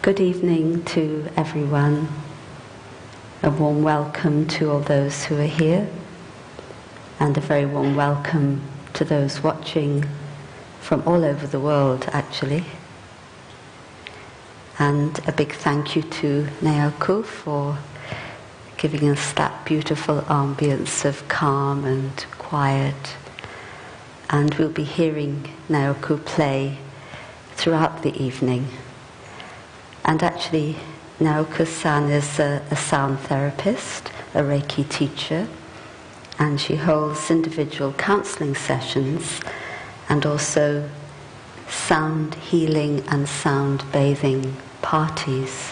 Good evening to everyone. A warm welcome to all those who are here, and a very warm welcome to those watching from all over the world, actually. And a big thank you to Naoku for giving us that beautiful ambience of calm and quiet. And we'll be hearing Naoku play throughout the evening. And actually, Naoku-san is a sound therapist, a Reiki teacher, and she holds individual counseling sessions and also sound healing and sound bathing parties,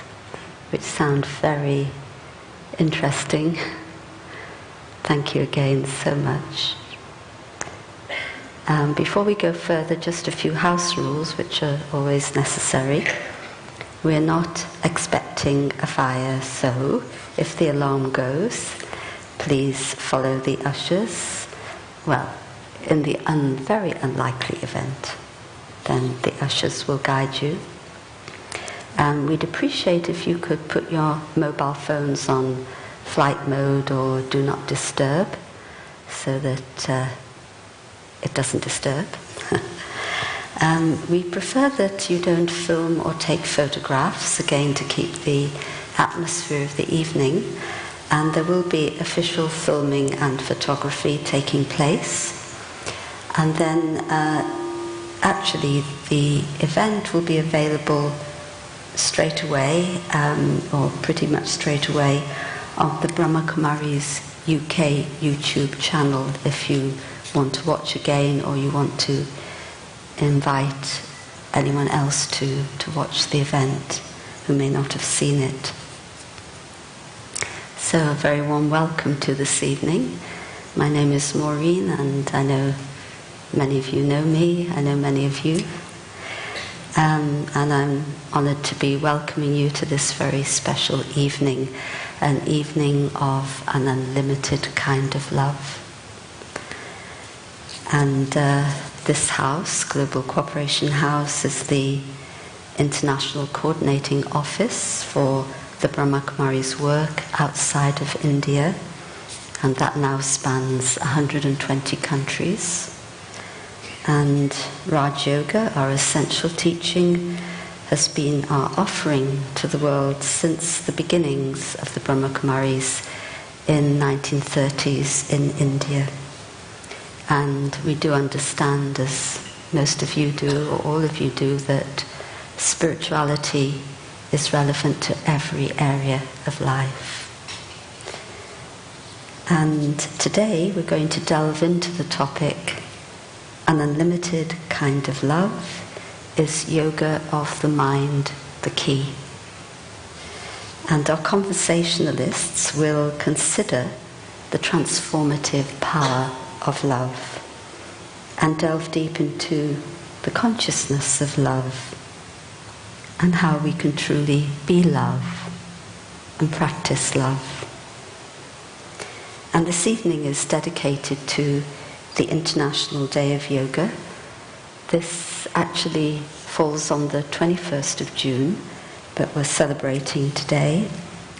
which sound very interesting. Thank you again so much. Before we go further, just a few house rules, which are always necessary. We're not expecting a fire, so if the alarm goes, please follow the ushers. Well, in the very unlikely event, then the ushers will guide you. We'd appreciate if you could put your mobile phones on flight mode or do not disturb, so that it doesn't disturb. We prefer that you don't film or take photographs, again to keep the atmosphere of the evening, and there will be official filming and photography taking place. And then actually the event will be available straight away, or pretty much straight away, on the Brahma Kumari's UK YouTube channel if you want to watch again or you want to invite anyone else to watch the event who may not have seen it. So a very warm welcome to this evening. My name is Maureen, and I know many of you know me, I know many of you, and I'm honoured to be welcoming you to this very special evening, an evening of an unlimited kind of love. And this house, Global Cooperation House, is the international coordinating office for the Brahma Kumari's work outside of India, and that now spans 120 countries. And Raj Yoga, our essential teaching, has been our offering to the world since the beginnings of the Brahma Kumaris in 1930s in India. And we do understand, as most of you do, or all of you do, that spirituality is relevant to every area of life. And today we're going to delve into the topic, an unlimited kind of love. Is yoga of the mind the key? And our conversationalists will consider the transformative power of love and delve deep into the consciousness of love and how we can truly be love and practice love. And this evening is dedicated to the International Day of Yoga. This actually falls on the 21st of June, but we're celebrating today,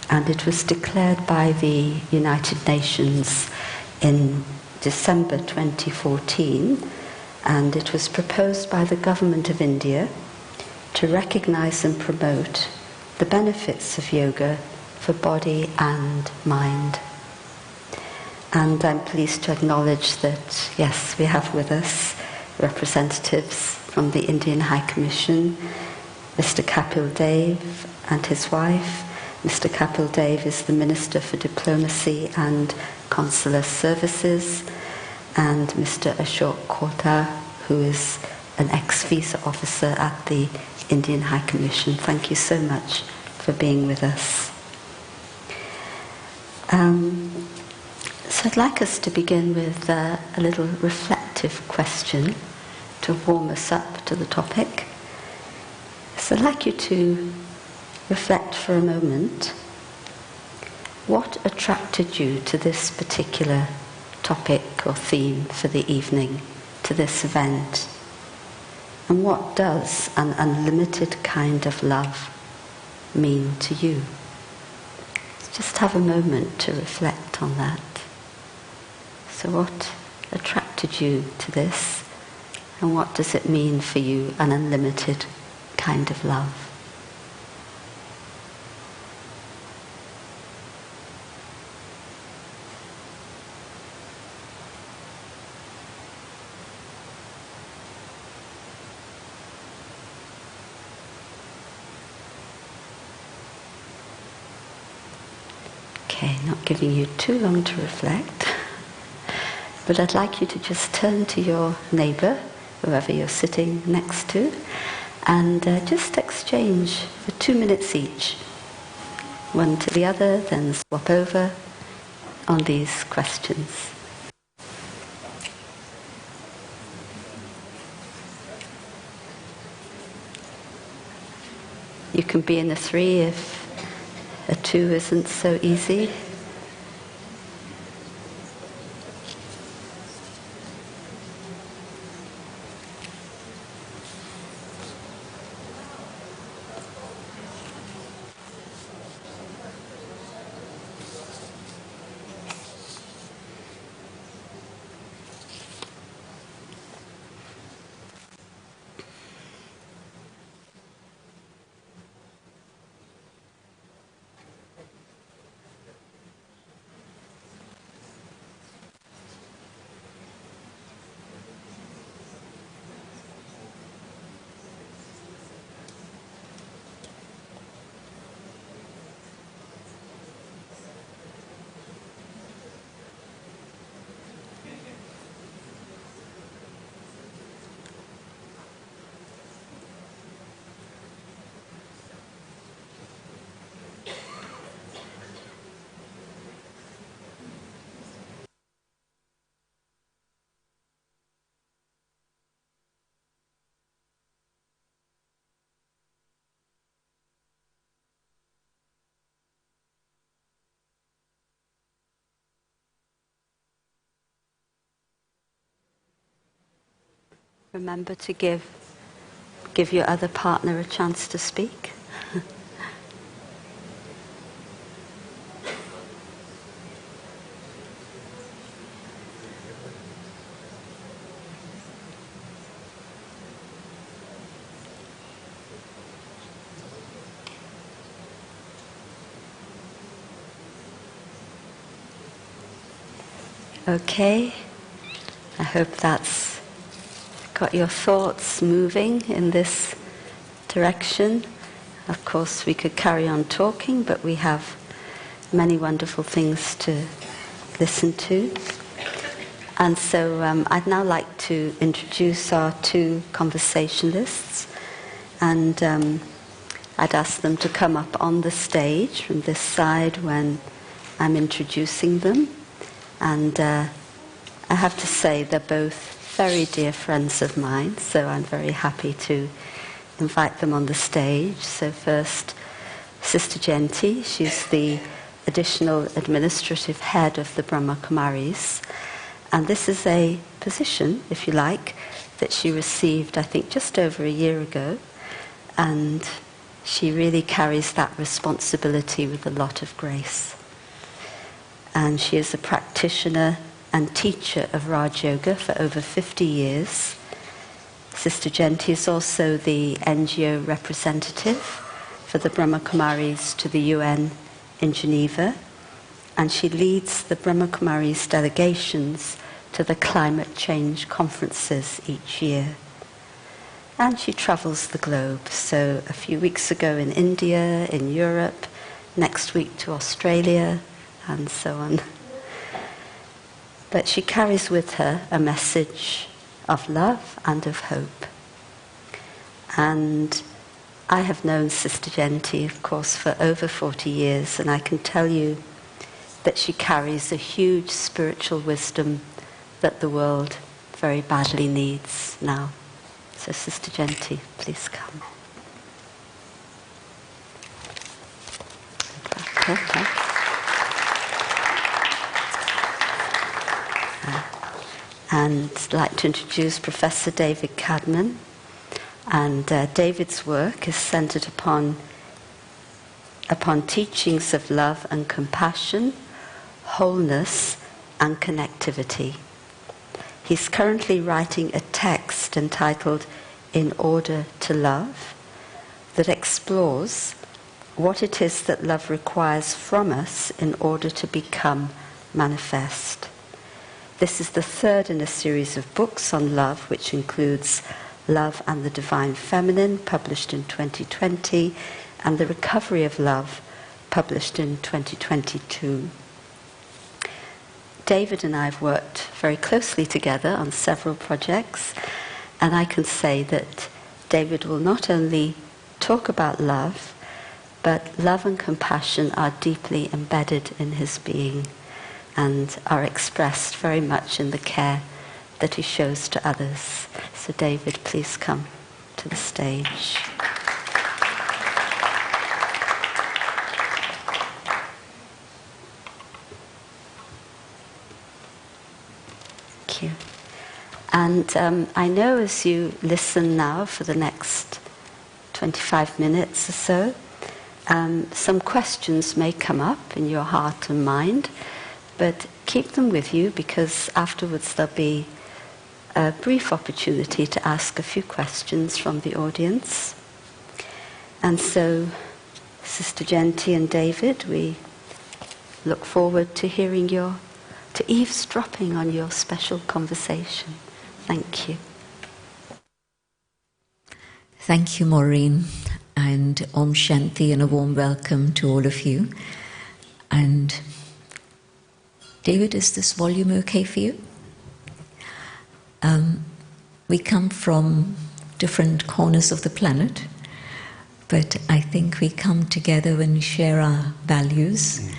and it was declared by the United Nations in December 2014, and it was proposed by the government of India to recognize and promote the benefits of yoga for body and mind. And I'm pleased to acknowledge that, yes, we have with us representatives from the Indian High Commission, Mr. Kapil Dev and his wife. Mr. Kapil Dev is the Minister for Diplomacy and Consular Services, and Mr. Ashok Kota, who is an ex-visa officer at the Indian High Commission. Thank you so much for being with us. So I'd like us to begin with a little reflective question to warm us up to the topic. So I'd like you to reflect for a moment. What attracted you to this particular topic or theme for the evening, to this event? And what does an unlimited kind of love mean to you? Just have a moment to reflect on that. So what attracted you to this, and what does it mean for you, an unlimited kind of love? Okay, not giving you too long to reflect, but I'd like you to just turn to your neighbour, whoever you're sitting next to, and just exchange for 2 minutes each, one to the other, then swap over on these questions. You can be in a 3 if a 2 isn't so easy. Remember to give your other partner a chance to speak. Okay, I hope that's got your thoughts moving in this direction. Of course, we could carry on talking, but we have many wonderful things to listen to. And so I'd now like to introduce our 2 conversationalists, and I'd ask them to come up on the stage from this side when I'm introducing them. And I have to say they're both very dear friends of mine, so I'm very happy to invite them on the stage. So first, Sister Jayanti, she's the additional administrative head of the Brahma Kumaris, and this is a position, if you like, that she received, I think, just over a year ago, and she really carries that responsibility with a lot of grace. And she is a practitioner and teacher of Raj Yoga for over 50 years. Sister Jayanti is also the NGO representative for the Brahma Kumaris to the UN in Geneva, and she leads the Brahma Kumaris delegations to the climate change conferences each year. And she travels the globe, so a few weeks ago in India, in Europe, next week to Australia, and so on. But she carries with her a message of love and of hope. And I have known Sister Jayanti, of course, for over 40 years, and I can tell you that she carries a huge spiritual wisdom that the world very badly needs now. So Sister Jayanti, please come. Okay. And I'd like to introduce Professor David Cadman. And David's work is centered upon upon teachings of love and compassion, wholeness and connectivity. He's currently writing a text entitled In Order to Love that explores what it is that love requires from us in order to become manifest. This is the third in a series of books on love, which includes Love and the Divine Feminine, published in 2020, and The Recovery of Love, published in 2022. David and I have worked very closely together on several projects, and I can say that David will not only talk about love, but love and compassion are deeply embedded in his being and are expressed very much in the care that he shows to others. So David, please come to the stage. Thank you. And I know as you listen now for the next 25 minutes or so, some questions may come up in your heart and mind, but keep them with you, because afterwards there'll be a brief opportunity to ask a few questions from the audience. And so, Sister Jayanti and David, we look forward to hearing to eavesdropping on your special conversation. Thank you. Thank you, Maureen, and Om Shanti, and a warm welcome to all of you. And David, is this volume okay for you? We come from different corners of the planet, but I think we come together when we share our values,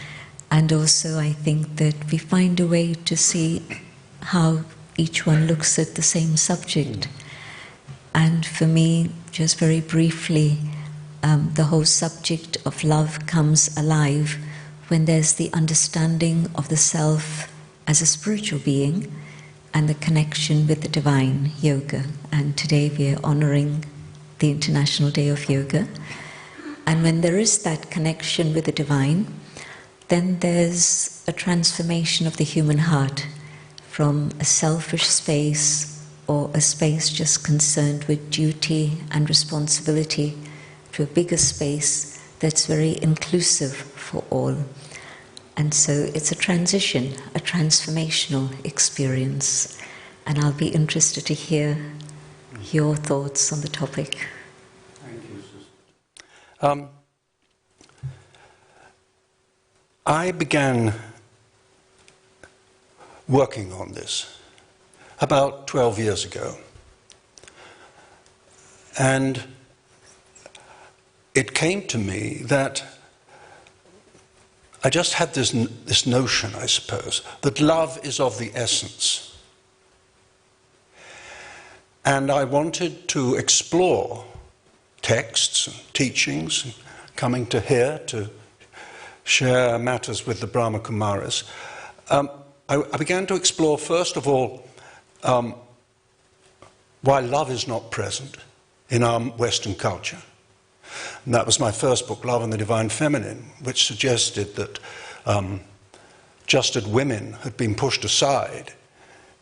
and also I think that we find a way to see how each one looks at the same subject. And for me, just very briefly, the whole subject of love comes alive when there's the understanding of the self as a spiritual being and the connection with the divine, yoga. And today we are honoring the International Day of Yoga. And when there is that connection with the divine, then there's a transformation of the human heart from a selfish space or a space just concerned with duty and responsibility to a bigger space that's very inclusive for all. And so it's a transition, a transformational experience. And I'll be interested to hear your thoughts on the topic. Thank you, Sister. I began working on this about 12 years ago. And it came to me that I just had this notion, I suppose, that love is of the essence. And I wanted to explore texts and teachings, coming to here to share matters with the Brahma Kumaris. I began to explore, first of all, why love is not present in our Western culture. And that was my first book, Love and the Divine Feminine, which suggested that just as women had been pushed aside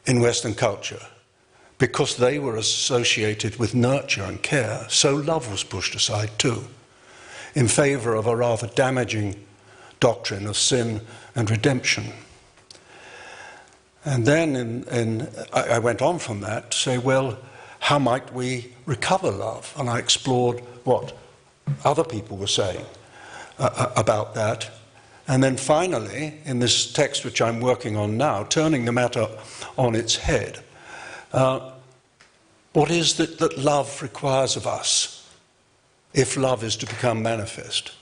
in Western culture because they were associated with nurture and care, so love was pushed aside too, in favor of a rather damaging doctrine of sin and redemption. And then I went on from that to say, well, how might we recover love? And I explored what other people were saying about that. And then finally, in this text which I'm working on now, turning the matter on its head, what is it that love requires of us if love is to become manifest?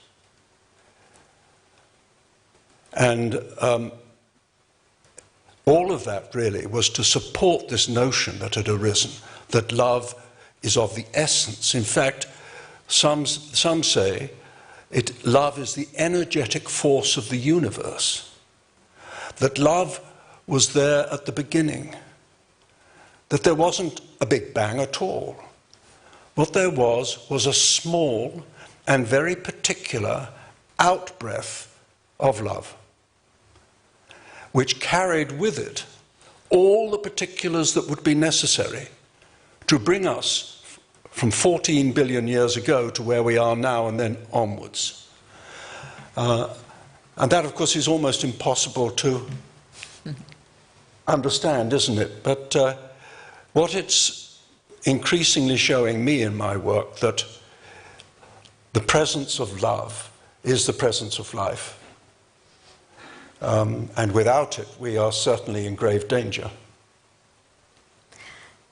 And all of that really was to support this notion that had arisen, that love is of the essence. In fact, some say love is the energetic force of the universe, that love was there at the beginning, that there wasn't a big bang at all. What there was a small and very particular out-breath of love, which carried with it all the particulars that would be necessary to bring us from 14 billion years ago to where we are now and then onwards. And that, of course, is almost impossible to understand, isn't it? But what it's increasingly showing me in my work, that the presence of love is the presence of life. And without it, we are certainly in grave danger.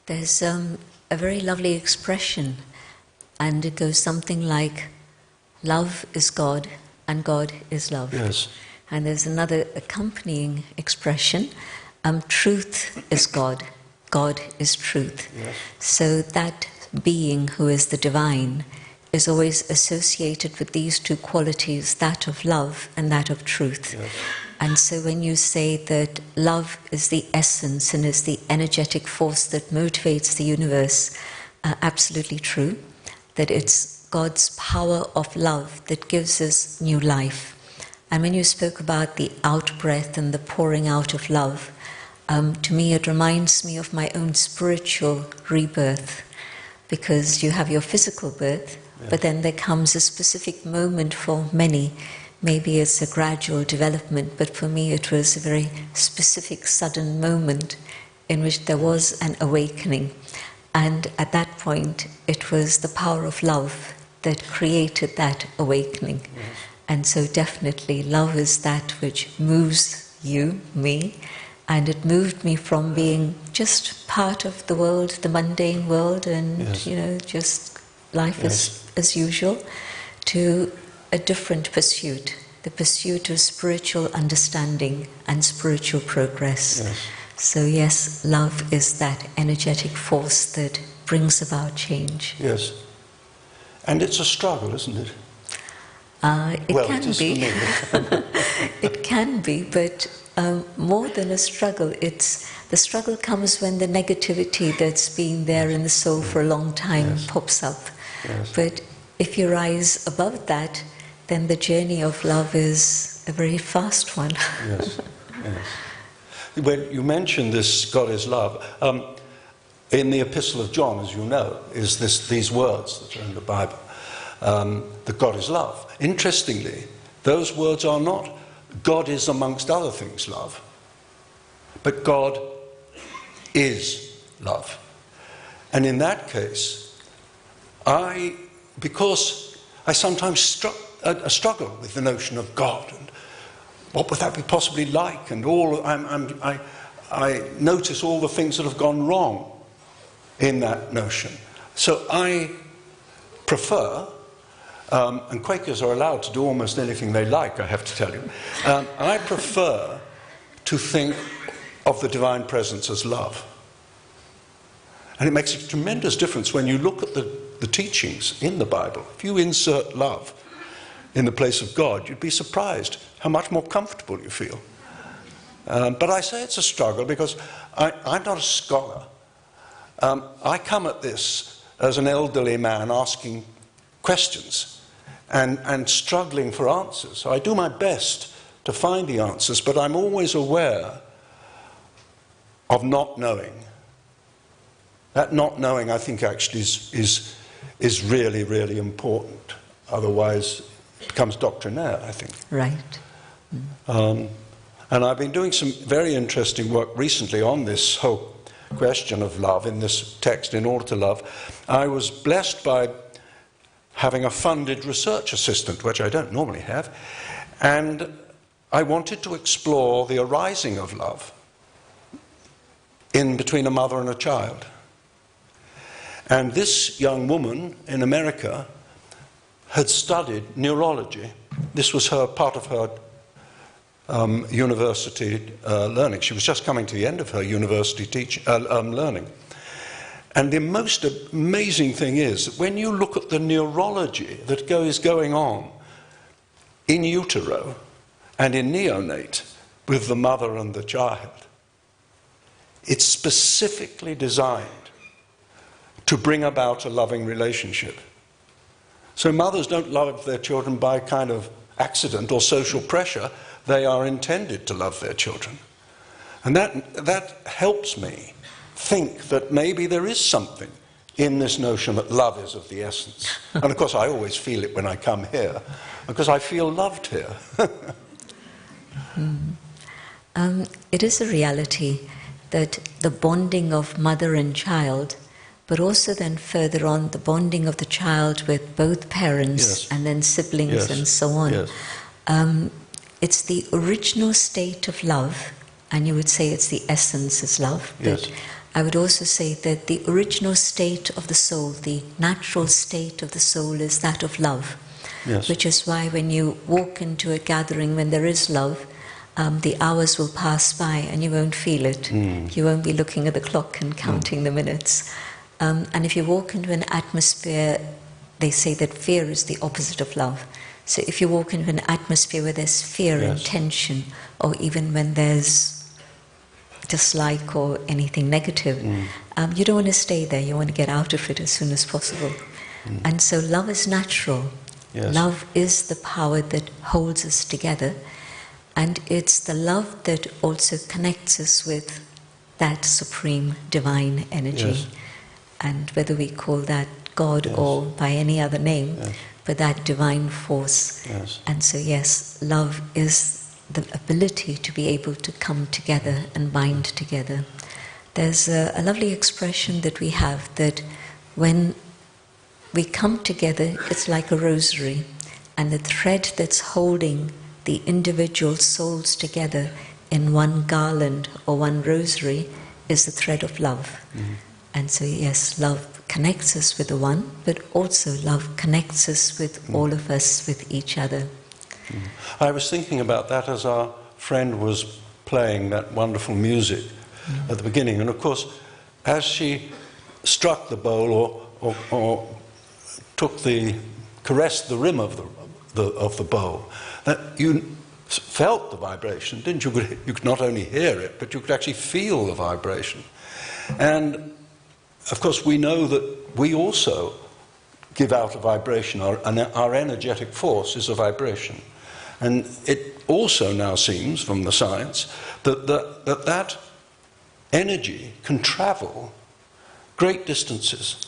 There's a very lovely expression, and it goes something like, love is God, and God is love. Yes. And there's another accompanying expression, truth is God, God is truth. Yes. So that being who is the divine is always associated with these two qualities, that of love and that of truth. Yes. And so when you say that love is the essence and is the energetic force that motivates the universe, absolutely true, that it's God's power of love that gives us new life. And when you spoke about the out-breath and the pouring out of love, to me it reminds me of my own spiritual rebirth, because you have your physical birth, yes. But then there comes a specific moment for many. Maybe it's a gradual development, but for me it was a very specific, sudden moment in which there was an awakening. And at that point, it was the power of love that created that awakening. Yes. And so definitely love is that which moves you, me, and it moved me from being just part of the world, the mundane world, and yes. Just life yes. as usual, to a different pursuit, the pursuit of spiritual understanding and spiritual progress. Yes. So yes, love is that energetic force that brings about change. Yes. And it's a struggle, isn't it? It can be. It can be, but more than a struggle, the struggle comes when the negativity that's been there in the soul for a long time yes. pops up. Yes. But if you rise above that, then the journey of love is a very fast one. Yes, yes. When you mentioned this, God is love, in the Epistle of John, as you know, is these words that are in the Bible, that God is love. Interestingly, those words are not, God is amongst other things love, but God is love. And in that case, because I sometimes struggle with the notion of God, and what would that be possibly like, and I notice all the things that have gone wrong in that notion. So I prefer, and Quakers are allowed to do almost anything they like, I have to tell you, I prefer to think of the divine presence as love. And it makes a tremendous difference when you look at the teachings in the Bible. If you insert love in the place of God, you'd be surprised how much more comfortable you feel. But I say it's a struggle because I'm not a scholar. I come at this as an elderly man asking questions and struggling for answers. So I do my best to find the answers, but I'm always aware of not knowing. That not knowing, I think, actually is really, really important. Otherwise, it becomes doctrinaire, I think. Right. And I've been doing some very interesting work recently on this whole question of love in this text, In Order to Love. I was blessed by having a funded research assistant, which I don't normally have, and I wanted to explore the arising of love in between a mother and a child. And this young woman in America had studied neurology. This was part of her university learning. She was just coming to the end of her university learning. And the most amazing thing is that when you look at the neurology that is going on in utero and in neonate with the mother and the child, it's specifically designed to bring about a loving relationship. So mothers don't love their children by kind of accident or social pressure, they are intended to love their children. And that helps me think that maybe there is something in this notion that love is of the essence. And of course I always feel it when I come here, because I feel loved here. It is a reality that the bonding of mother and child, but also then further on the bonding of the child with both parents, yes, and then siblings, yes, and so on. Yes. It's the original state of love, and you would say it's the essence is love. Yes. But I would also say that the original state of the soul, the natural state of the soul, is that of love. Yes. Which is why when you walk into a gathering when there is love, the hours will pass by and you won't feel it. You won't be looking at the clock and counting the minutes. And if you walk into an atmosphere, they say that fear is the opposite of love. So if you walk into an atmosphere where there's fear, yes, and tension, or even when there's dislike or anything negative, you don't want to stay there. You want to get out of it as soon as possible. And so love is natural. Yes. Love is the power that holds us together. And it's the love that also connects us with that supreme divine energy. Yes. And whether we call that God, yes, or by any other name, yes, but that divine force. yes. And so yes, love is the ability to be able to come together and bind together. There's a lovely expression that we have, that when we come together, it's like a rosary, and the thread that's holding the individual souls together in one garland or one rosary is the thread of love. And so yes, love connects us with the one, but also love connects us with all of us, with each other. I was thinking about that as our friend was playing that wonderful music at the beginning. And of course, as she struck the bowl or caressed the rim of the bowl, that you felt the vibration, didn't you? You could not only hear it, but you could actually feel the vibration. And of course, we know that we also give out a vibration. Our energetic force is a vibration. And it also now seems, from the science, that energy can travel great distances.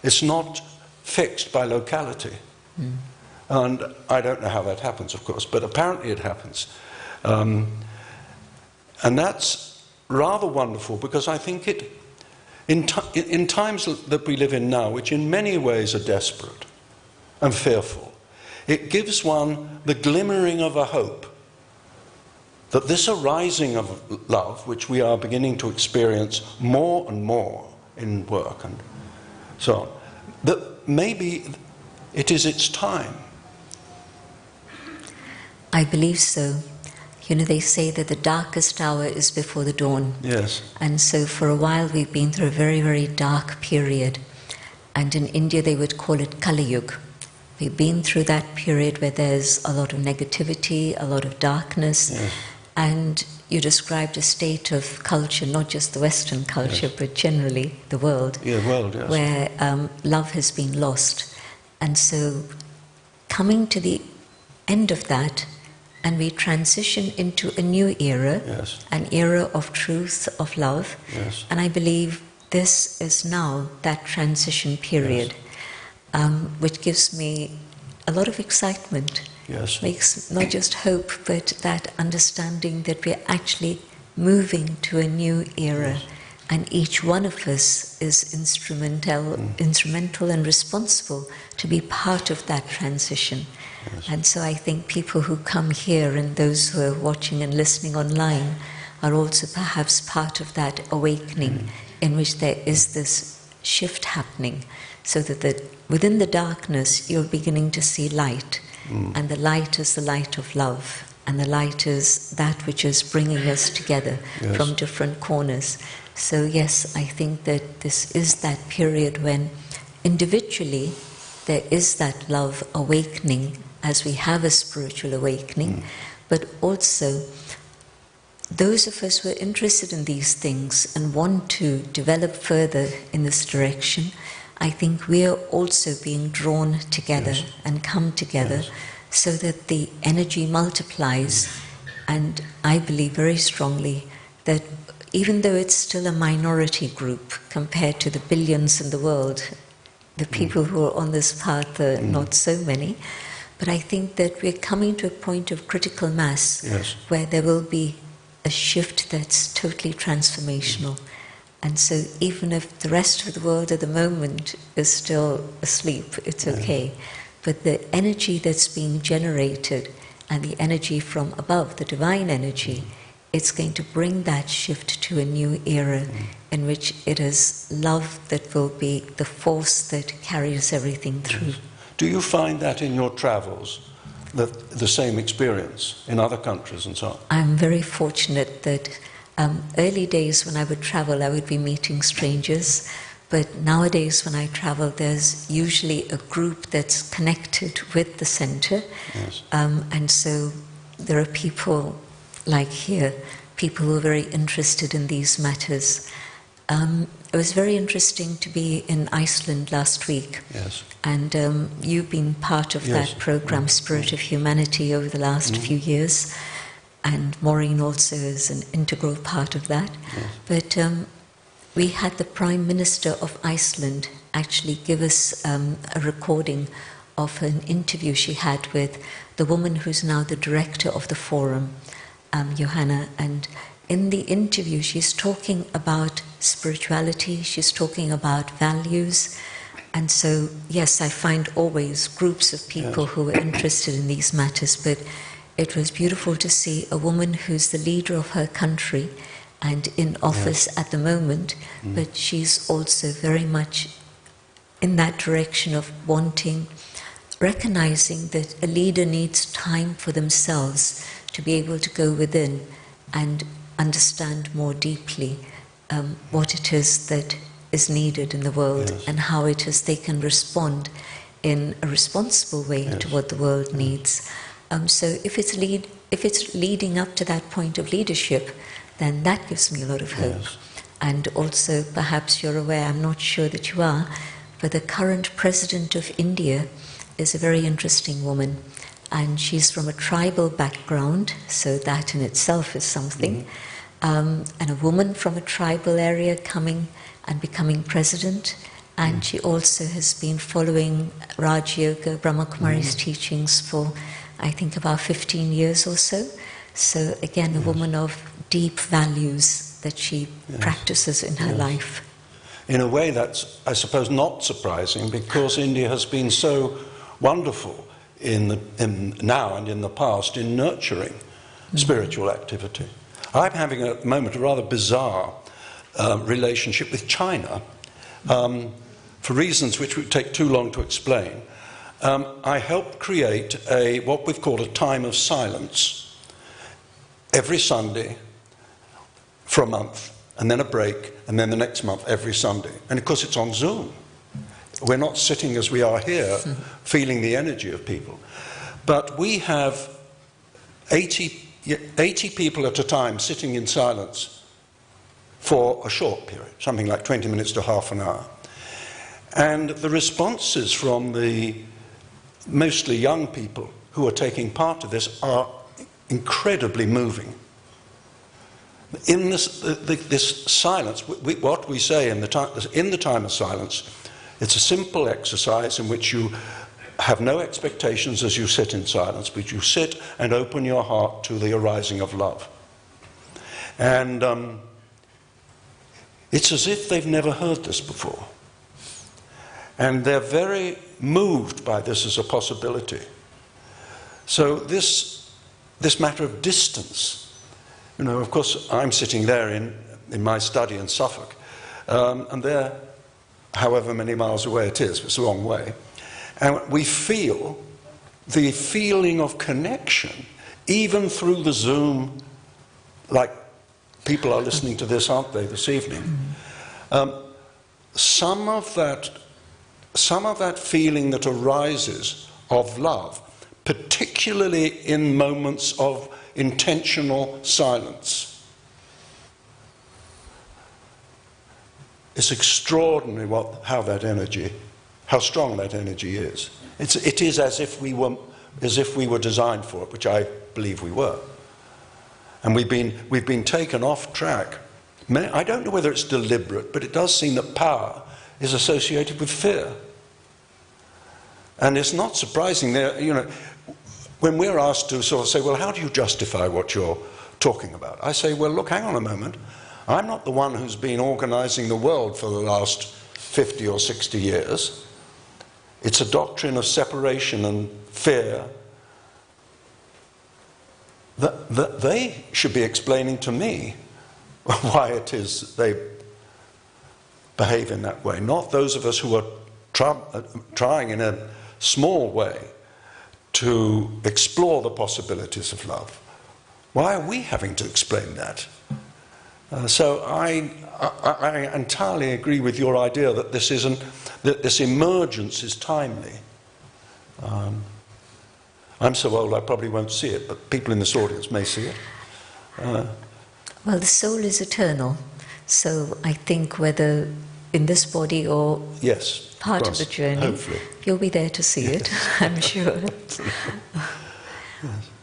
It's not fixed by locality. And I don't know how that happens, of course, but apparently it happens. And that's rather wonderful, because I think in times that we live in now, which in many ways are desperate and fearful, it gives one the glimmering of a hope that this arising of love, which we are beginning to experience more and more in work and so on, that maybe it is its time. I believe so. You know, they say that the darkest hour is before the dawn. Yes. And so for a while we've been through a very, very dark period. And in India they would call it Kali Yuga. We've been through that period where there's a lot of negativity, a lot of darkness. Yes. And you described a state of culture, not just the Western culture, yes, but generally the world, yes, where love has been lost. And so coming to the end of that, and we transition into a new era, yes, an era of truth, of love. Yes. And I believe this is now that transition period, which gives me a lot of excitement. Yes. Makes not just hope, but that understanding that we're actually moving to a new era. Yes. And each one of us is instrumental and responsible to be part of that transition. Yes. And so I think people who come here and those who are watching and listening online are also perhaps part of that awakening in which there is this shift happening, so that within the darkness you're beginning to see light, and the light is the light of love, and the light is that which is bringing us together yes, from different corners. So yes, I think that this is that period when individually there is that love awakening as we have a spiritual awakening, but also those of us who are interested in these things and want to develop further in this direction, I think we are also being drawn together, yes, and come together, yes, so that the energy multiplies. And I believe very strongly that even though it's still a minority group compared to the billions in the world, the people who are on this path are not so many, but I think that we're coming to a point of critical mass where there will be a shift that's totally transformational. And so even if the rest of the world at the moment is still asleep, it's okay. But the energy that's being generated and the energy from above, the divine energy, it's going to bring that shift to a new era in which it is love that will be the force that carries everything through. Do you find that in your travels, that the same experience in other countries and so on? I'm very fortunate that early days when I would travel, I would be meeting strangers. But nowadays when I travel, there's usually a group that's connected with the center. And so there are people like here, people who are very interested in these matters. It was very interesting to be in Iceland last week. And you've been part of that program, Spirit of Humanity, over the last few years. And Maureen also is an integral part of that. But we had the Prime Minister of Iceland actually give us a recording of an interview she had with the woman who's now the director of the forum, Johanna. And in the interview, she's talking about spirituality, she's talking about values. And so, yes, I find always groups of people who are interested in these matters, but it was beautiful to see a woman who's the leader of her country and in office at the moment, but she's also very much in that direction of wanting, recognizing that a leader needs time for themselves to be able to go within and understand more deeply what it is that is needed in the world and how it is they can respond in a responsible way to what the world needs. So if it's leading up to that point of leadership, then that gives me a lot of hope. And also, perhaps you're aware, I'm not sure that you are, but the current president of India is a very interesting woman. And she's from a tribal background, so that in itself is something. And a woman from a tribal area coming and becoming president. And she also has been following Raj Yoga, Brahma Kumari's teachings for, I think, about 15 years or so. So again, a woman of deep values that she practices in her life. In a way that's, I suppose, not surprising, because India has been so wonderful now and in the past in nurturing spiritual activity. I'm having at the moment a rather bizarre relationship with China, for reasons which would take too long to explain. I helped create what we've called a time of silence every Sunday for a month, and then a break, and then the next month every Sunday. And of course it's on Zoom. We're not sitting as we are here, feeling the energy of people. But we have 80 people at a time sitting in silence for a short period, something like 20 minutes to half an hour. And the responses from the mostly young people who are taking part of this are incredibly moving. In this silence, what we say in the time of silence, it's a simple exercise in which you have no expectations as you sit in silence, but you sit and open your heart to the arising of love. And it's as if they've never heard this before. And they're very moved by this as a possibility. So this matter of distance, you know, of course, I'm sitting there in my study in Suffolk, and they're however many miles away it is, it's a long way. And we feel the feeling of connection, even through the Zoom, like people are listening to this, aren't they, this evening? Some of that feeling that arises of love, particularly in moments of intentional silence, it's extraordinary how strong that energy is. It is as if we were as if we were designed for it, which I believe we were. And we've been taken off track. I don't know whether it's deliberate, but it does seem that power is associated with fear. And it's not surprising that, you know, when we're asked to sort of say, well, how do you justify what you're talking about? I say, well, look, hang on a moment. I'm not the one who's been organising the world for the last 50 or 60 years. It's a doctrine of separation and fear that they should be explaining to me why it is they behave in that way, not those of us who are trying in a small way to explore the possibilities of love. Why are we having to explain that? So I entirely agree with your idea that this emergence is timely. I'm so old I probably won't see it, but people in this audience may see it. Well, the soul is eternal, so I think whether in this body or yes, part of the journey, hopefully, you'll be there to see it, I'm sure. Yes.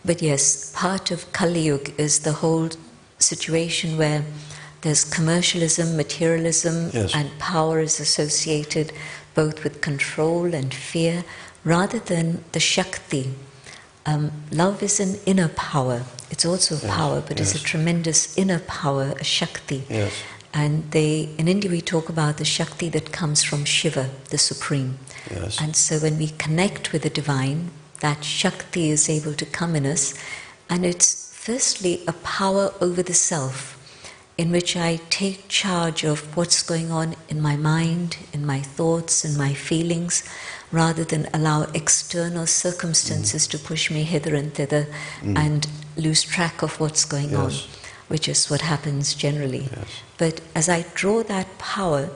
But yes, part of Kali Yuga is the whole situation where there's commercialism, materialism, yes, and power is associated both with control and fear, rather than the Shakti. Love is an inner power. It's also a power, but it's a tremendous inner power, a Shakti. Yes. And in India we talk about the Shakti that comes from Shiva, the Supreme. Yes. And so when we connect with the Divine, that Shakti is able to come in us, and it's firstly a power over the self, in which I take charge of what's going on in my mind, in my thoughts, in my feelings, rather than allow external circumstances to push me hither and thither and lose track of what's going on, which is what happens generally. Yes. But as I draw that power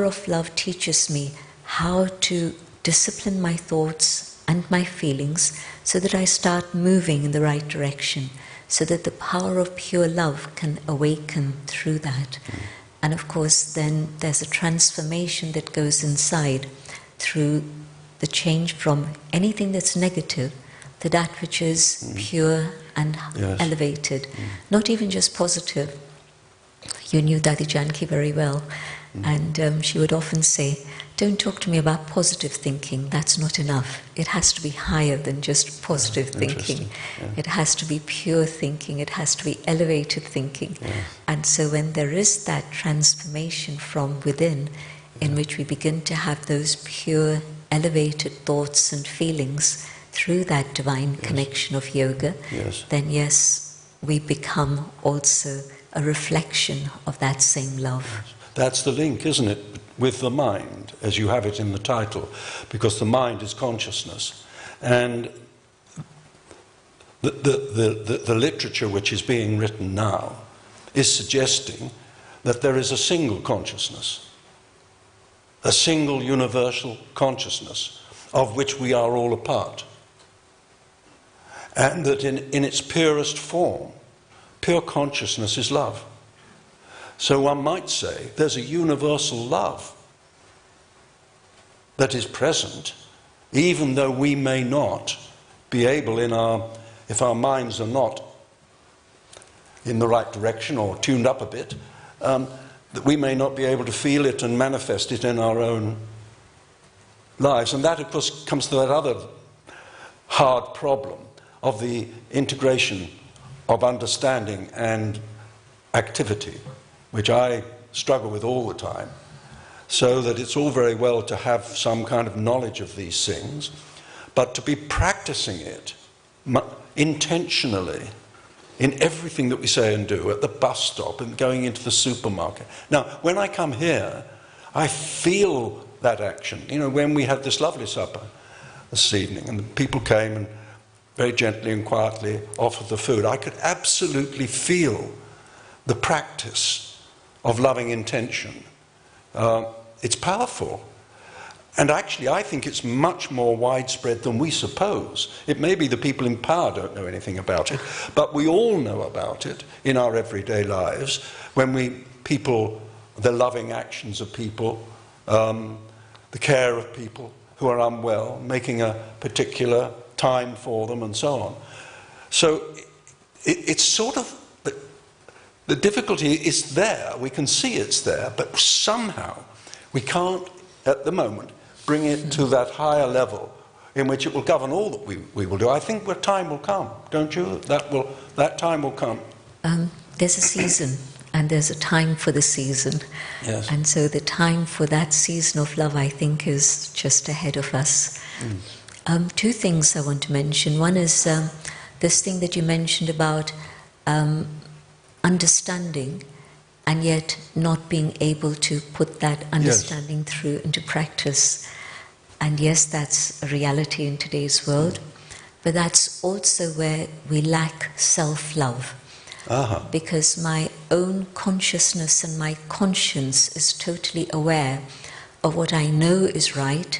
of love teaches me how to discipline my thoughts and my feelings so that I start moving in the right direction, so that the power of pure love can awaken through that. And of course then there's a transformation that goes inside through the change from anything that's negative to that which is pure and elevated, not even just positive. You knew Dadi Janki very well, and she would often say, don't talk to me about positive thinking, that's not enough. It has to be higher than just positive thinking. It has to be pure thinking, it has to be elevated thinking. And so when there is that transformation from within, in which we begin to have those pure, elevated thoughts and feelings through that divine connection of yoga, then yes, we become also a reflection of that same love. That's the link, isn't it, with the mind, as you have it in the title, because the mind is consciousness. And the literature which is being written now is suggesting that there is a single consciousness, a single universal consciousness of which we are all a part. And that in its purest form, pure consciousness is love. So one might say there's a universal love that is present, even though we may not be able if our minds are not in the right direction or tuned up a bit, that we may not be able to feel it and manifest it in our own lives. And that, of course, comes to that other hard problem of the integration of understanding and activity, which I struggle with all the time. So that it's all very well to have some kind of knowledge of these things, but to be practicing it intentionally in everything that we say and do, at the bus stop and going into the supermarket. Now, when I come here, I feel that action. You know, when we had this lovely supper this evening, and the people came and very gently and quietly offered the food, I could absolutely feel the practice of loving intention. It's powerful. And actually, I think it's much more widespread than we suppose. It may be the people in power don't know anything about it, but we all know about it in our everyday lives, when the loving actions of people, the care of people who are unwell, making a particular time for them and so on. So it's sort of, the difficulty is there, we can see it's there, but somehow we can't, at the moment, bring it to that higher level in which it will govern all that we will do. I think where time will come, don't you? That time will come. There's a season, and there's a time for the season. Yes. And so the time for that season of love, I think, is just ahead of us. Two things I want to mention. One is this thing that you mentioned about understanding and yet not being able to put that understanding through into practice. And yes, that's a reality in today's world, but that's also where we lack self-love. Because my own consciousness and my conscience is totally aware of what I know is right,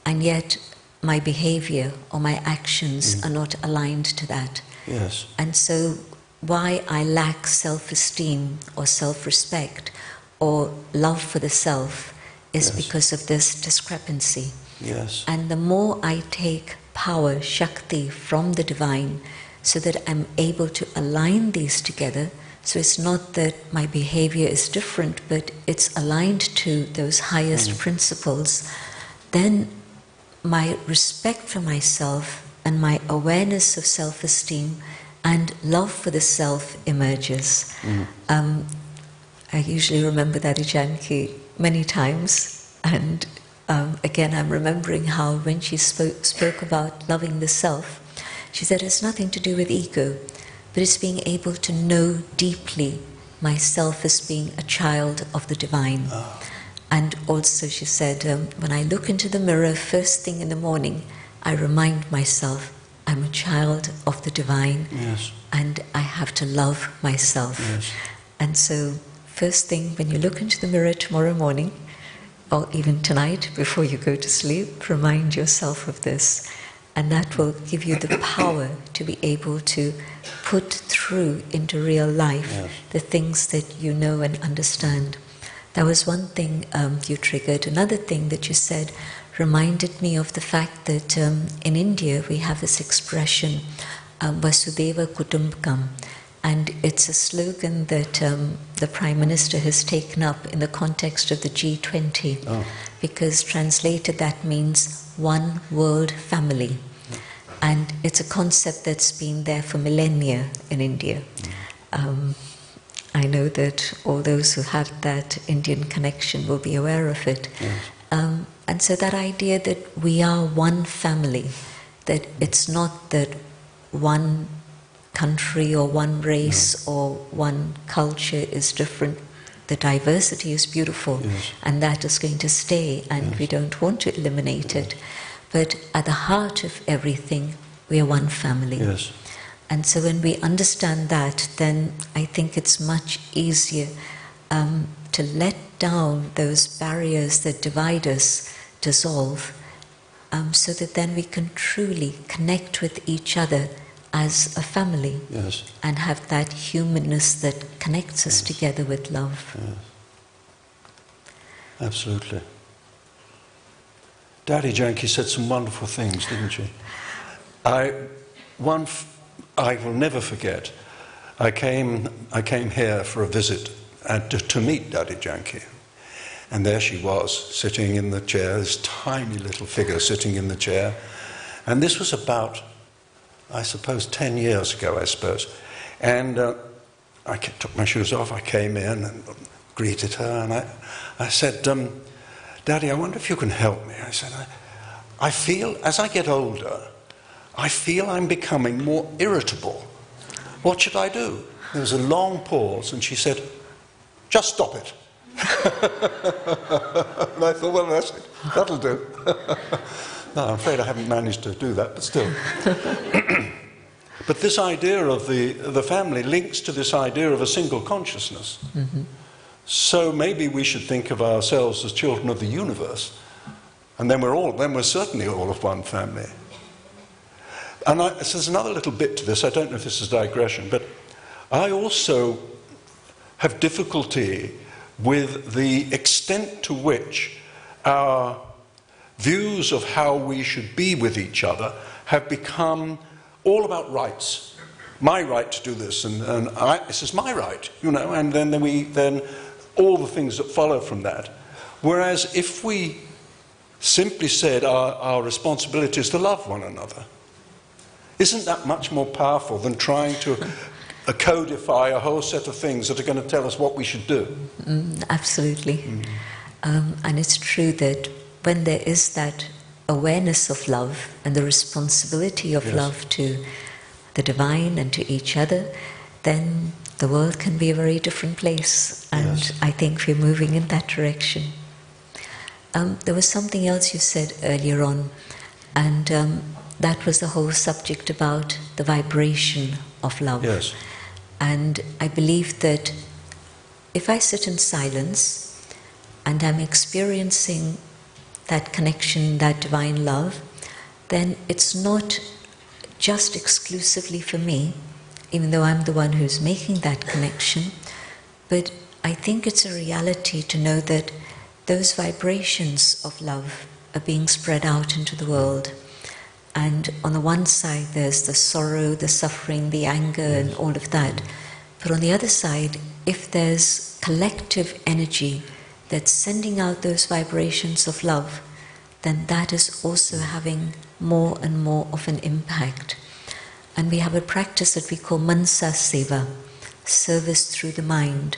and yet my behavior or my actions are not aligned to that. Yes. And so why I lack self-esteem or self-respect or love for the self is because of this discrepancy. Yes. And the more I take power, Shakti, from the divine, so that I'm able to align these together, so it's not that my behavior is different, but it's aligned to those highest principles, then my respect for myself and my awareness of self-esteem and love for the self emerges. I usually remember that Jayanti many times, and again I'm remembering how when she spoke about loving the self, she said it's nothing to do with ego, but it's being able to know deeply myself as being a child of the divine. And also she said, when I look into the mirror first thing in the morning, I remind myself I'm a child of the divine, and I have to love myself. And so first thing when you look into the mirror tomorrow morning, or even tonight before you go to sleep, remind yourself of this. And that will give you the power to be able to put through into real life the things that you know and understand. That was one thing you triggered. Another thing that you said reminded me of the fact that in India we have this expression, Vasudhaiva Kutumbakam, and it's a slogan that the Prime Minister has taken up in the context of the G20, because translated that means one world family. And it's a concept that's been there for millennia in India. I know that all those who have that Indian connection will be aware of it. And so that idea that we are one family, that it's not that one country or one race or one culture is different. The diversity is beautiful, and that is going to stay, and we don't want to eliminate it. But at the heart of everything, we are one family. And so when we understand that, then I think it's much easier to let down those barriers that divide us, dissolve, so that then we can truly connect with each other as a family and have that humanness that connects us together with love. Absolutely. Daddy Jayanti said some wonderful things, didn't she? I will never forget. I came here for a visit and to meet Daddy Jayanti, and there she was sitting in the chair, this tiny little figure sitting in the chair, and this was about, I suppose, 10 years ago, I suppose. And I took my shoes off. I came in and greeted her, and I said, "Daddy, I wonder if you can help me." I said, I feel, as I get older, I feel I'm becoming more irritable. What should I do? There was a long pause, and she said, "Just stop it." And I thought, well, that'll do. No, I'm afraid I haven't managed to do that, but still. But this idea of the family links to this idea of a single consciousness. So maybe we should think of ourselves as children of the universe, and then we're certainly all of one family. And so there's another little bit to this. I don't know if this is digression, but I also have difficulty with the extent to which our views of how we should be with each other have become all about rights. My right to do this, and this is my right, you know, and then all the things that follow from that. Whereas if we simply said our responsibility is to love one another, isn't that much more powerful than trying to codify a whole set of things that are going to tell us what we should do? Absolutely. And it's true that when there is that awareness of love and the responsibility of love to the divine and to each other, then the world can be a very different place. And I think we're moving in that direction. There was something else you said earlier on, and that was the whole subject about the vibration of love. Yes. And I believe that if I sit in silence and I'm experiencing that connection, that divine love, then it's not just exclusively for me, even though I'm the one who's making that connection, but I think it's a reality to know that those vibrations of love are being spread out into the world. And on the one side there's the sorrow, the suffering, the anger and all of that. But on the other side, if there's collective energy that's sending out those vibrations of love, then that is also having more and more of an impact. And we have a practice that we call Mansa Seva, service through the mind.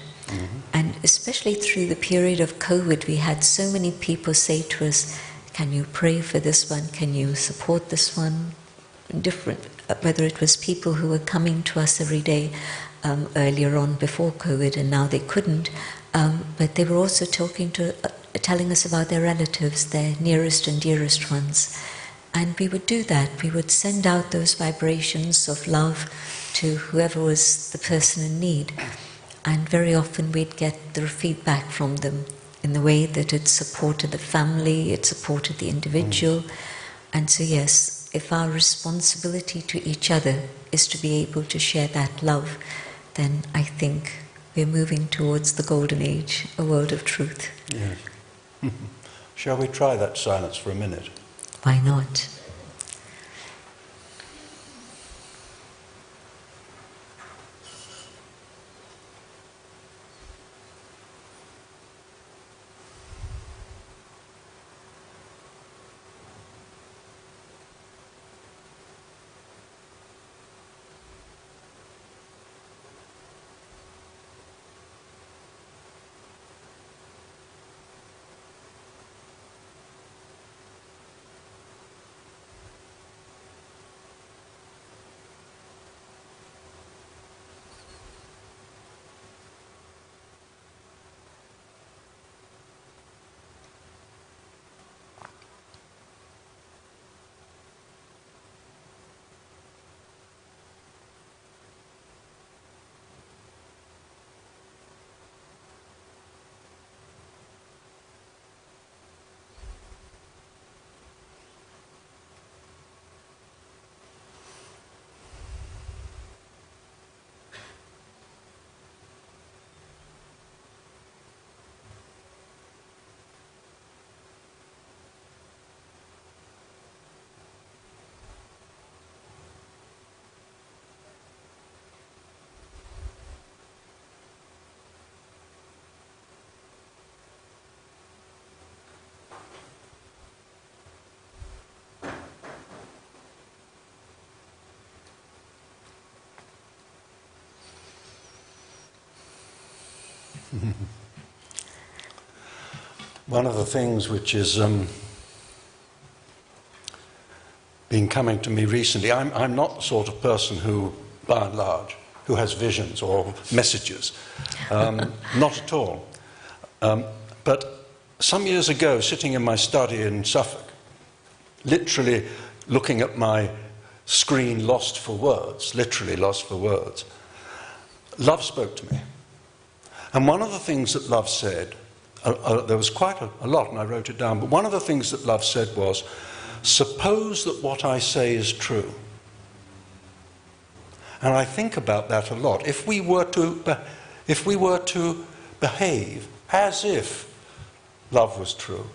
And especially through the period of COVID, we had so many people say to us, can you pray for this one? Can you support this one? Different, whether it was people who were coming to us every day earlier on before COVID and now they couldn't, but they were also telling us about their relatives, their nearest and dearest ones. And we would do that. We would send out those vibrations of love to whoever was the person in need. And very often we'd get the feedback from them in the way that it supported the family, it supported the individual. And so yes, if our responsibility to each other is to be able to share that love, then I think we're moving towards the golden age, a world of truth. Yes. Shall we try that silence for a minute? Why not? One of the things which is been coming to me recently, I'm not the sort of person who, by and large, who has visions or messages. Not at all. But some years ago, sitting in my study in Suffolk, literally looking at my screen lost for words, literally lost for words, love spoke to me. And one of the things that love said, there was quite a lot and I wrote it down, but one of the things that love said was, suppose that what I say is true. And I think about that a lot. If we were to behave as if love was true,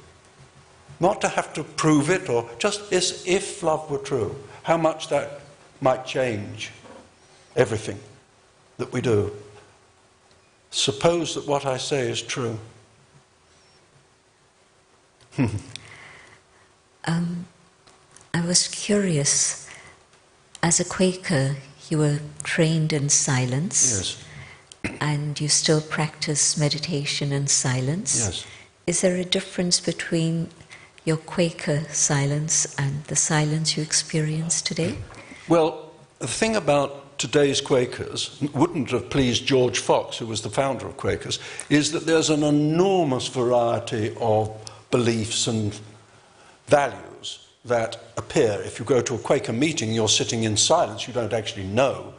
not to have to prove it, or just as if love were true, how much that might change everything that we do. Suppose that what I say is true. I was curious, as a Quaker, you were trained in silence. Yes. And you still practice meditation in silence. Yes. Is there a difference between your Quaker silence and the silence you experience today? Well, the thing about today's Quakers, wouldn't have pleased George Fox, who was the founder of Quakers, is that there's an enormous variety of beliefs and values that appear. If you go to a Quaker meeting, you're sitting in silence, you don't actually know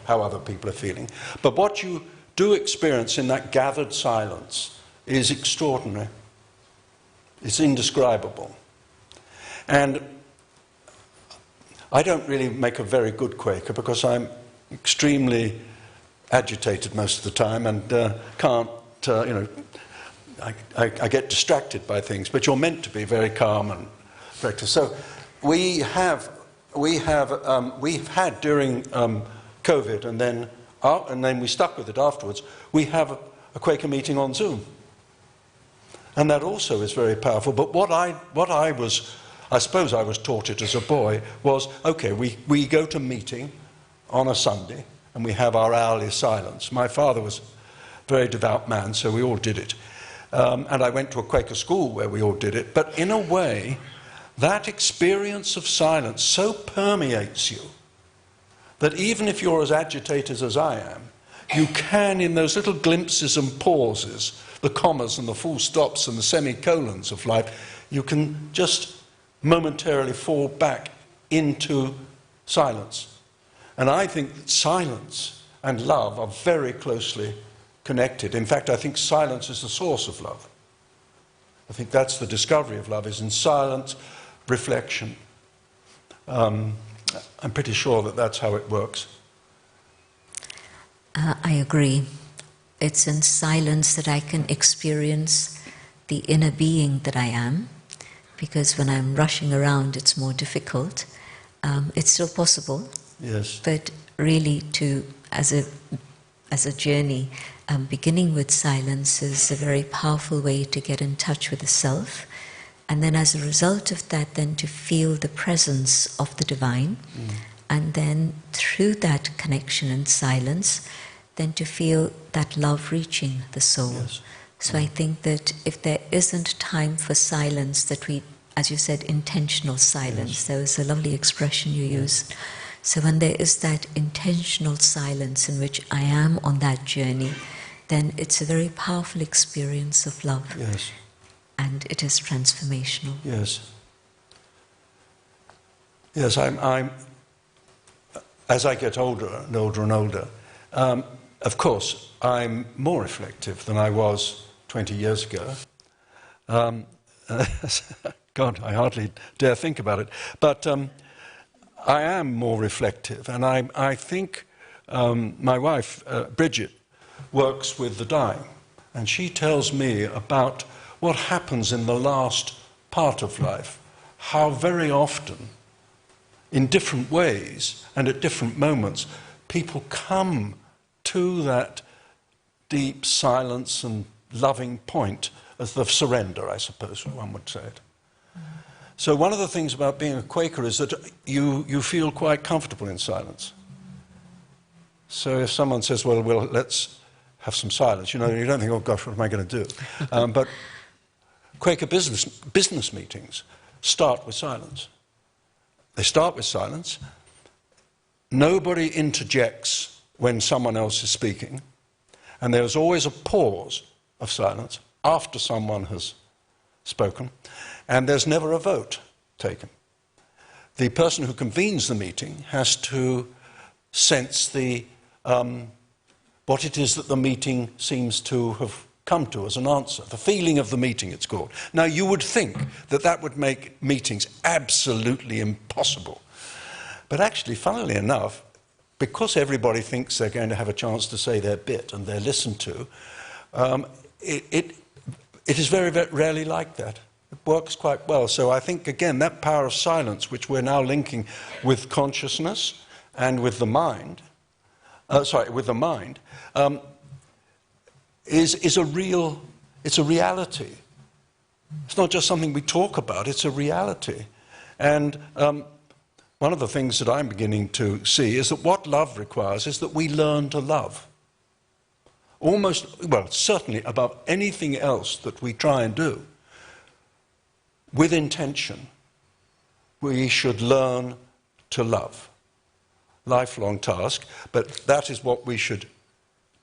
how other people are feeling. But what you do experience in that gathered silence is extraordinary. It's indescribable. And I don't really make a very good Quaker because I'm extremely agitated most of the time and can't, I get distracted by things. But you're meant to be very calm and practice. So we've had during COVID, and then we stuck with it afterwards. We have a Quaker meeting on Zoom, and that also is very powerful. But what I suppose I was taught it as a boy, was okay. We go to meeting on a Sunday, and we have our hourly silence. My father was a very devout man, so we all did it, and I went to a Quaker school where we all did it. But in a way, that experience of silence so permeates you that even if you're as agitated as I am, you can, in those little glimpses and pauses, the commas and the full stops and the semicolons of life, you can just momentarily fall back into silence. And I think that silence and love are very closely connected. In fact, I think silence is the source of love. I think that's the discovery of love, is in silent reflection. I'm pretty sure that that's how it works. I agree. It's in silence that I can experience the inner being that I am, because when I'm rushing around, it's more difficult. It's still possible, yes, but really, as a journey, beginning with silence is a very powerful way to get in touch with the self. And then as a result of that, then to feel the presence of the divine. And then through that connection and silence, then to feel that love reaching the soul. Yes. So I think that if there isn't time for silence, that we, as you said, intentional silence, yes, there was a lovely expression you used. So when there is that intentional silence in which I am on that journey, then it's a very powerful experience of love. yes, And it is transformational. yes. Yes, I'm as I get older and older and older, of course, I'm more reflective than I was 20 years ago. God, I hardly dare think about it. But I am more reflective, and I think my wife, Bridget, works with the dying, and she tells me about what happens in the last part of life, how very often, in different ways and at different moments, people come to that deep silence and loving point of surrender, I suppose one would say it. So one of the things about being a Quaker is that you feel quite comfortable in silence. So if someone says, well, let's have some silence, you don't think, oh gosh, what am I going to do? But Quaker business meetings start with silence. They start with silence. Nobody interjects when someone else is speaking. And there's always a pause of silence after someone has spoken. And there's never a vote taken. The person who convenes the meeting has to sense what it is that the meeting seems to have come to as an answer. The feeling of the meeting, it's called. Now, you would think that that would make meetings absolutely impossible. But actually, funnily enough, because everybody thinks they're going to have a chance to say their bit and they're listened to, it is very, very rarely like that. It works quite well. So I think, again, that power of silence, which we're now linking with consciousness and with the mind, is a real, it's a reality. It's not just something we talk about, it's a reality. And one of the things that I'm beginning to see is that what love requires is that we learn to love. Almost, well, certainly above anything else that we try and do, with intention, we should learn to love. Lifelong task, but that is what we should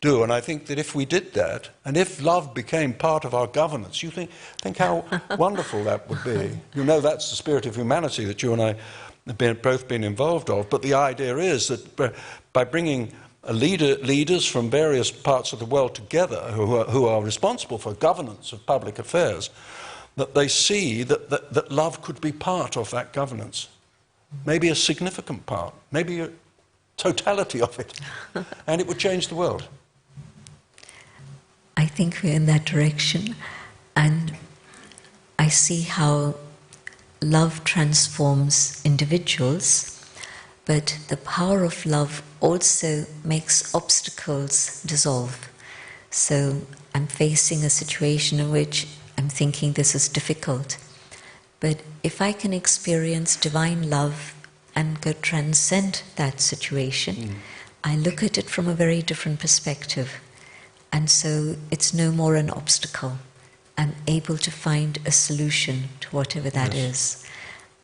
do. And I think that if we did that, and if love became part of our governance, you think how wonderful that would be. You know, that's the spirit of humanity that you and I have both been involved of. But the idea is that by bringing leaders from various parts of the world together who are responsible for governance of public affairs, that they see that love could be part of that governance. Maybe a significant part, maybe a totality of it, and it would change the world. I think we're in that direction, and I see how love transforms individuals, but the power of love also makes obstacles dissolve. So I'm facing a situation in which I'm thinking this is difficult, but if I can experience divine love and go transcend that situation, I look at it from a very different perspective. And so it's no more an obstacle. I'm able to find a solution to whatever that is.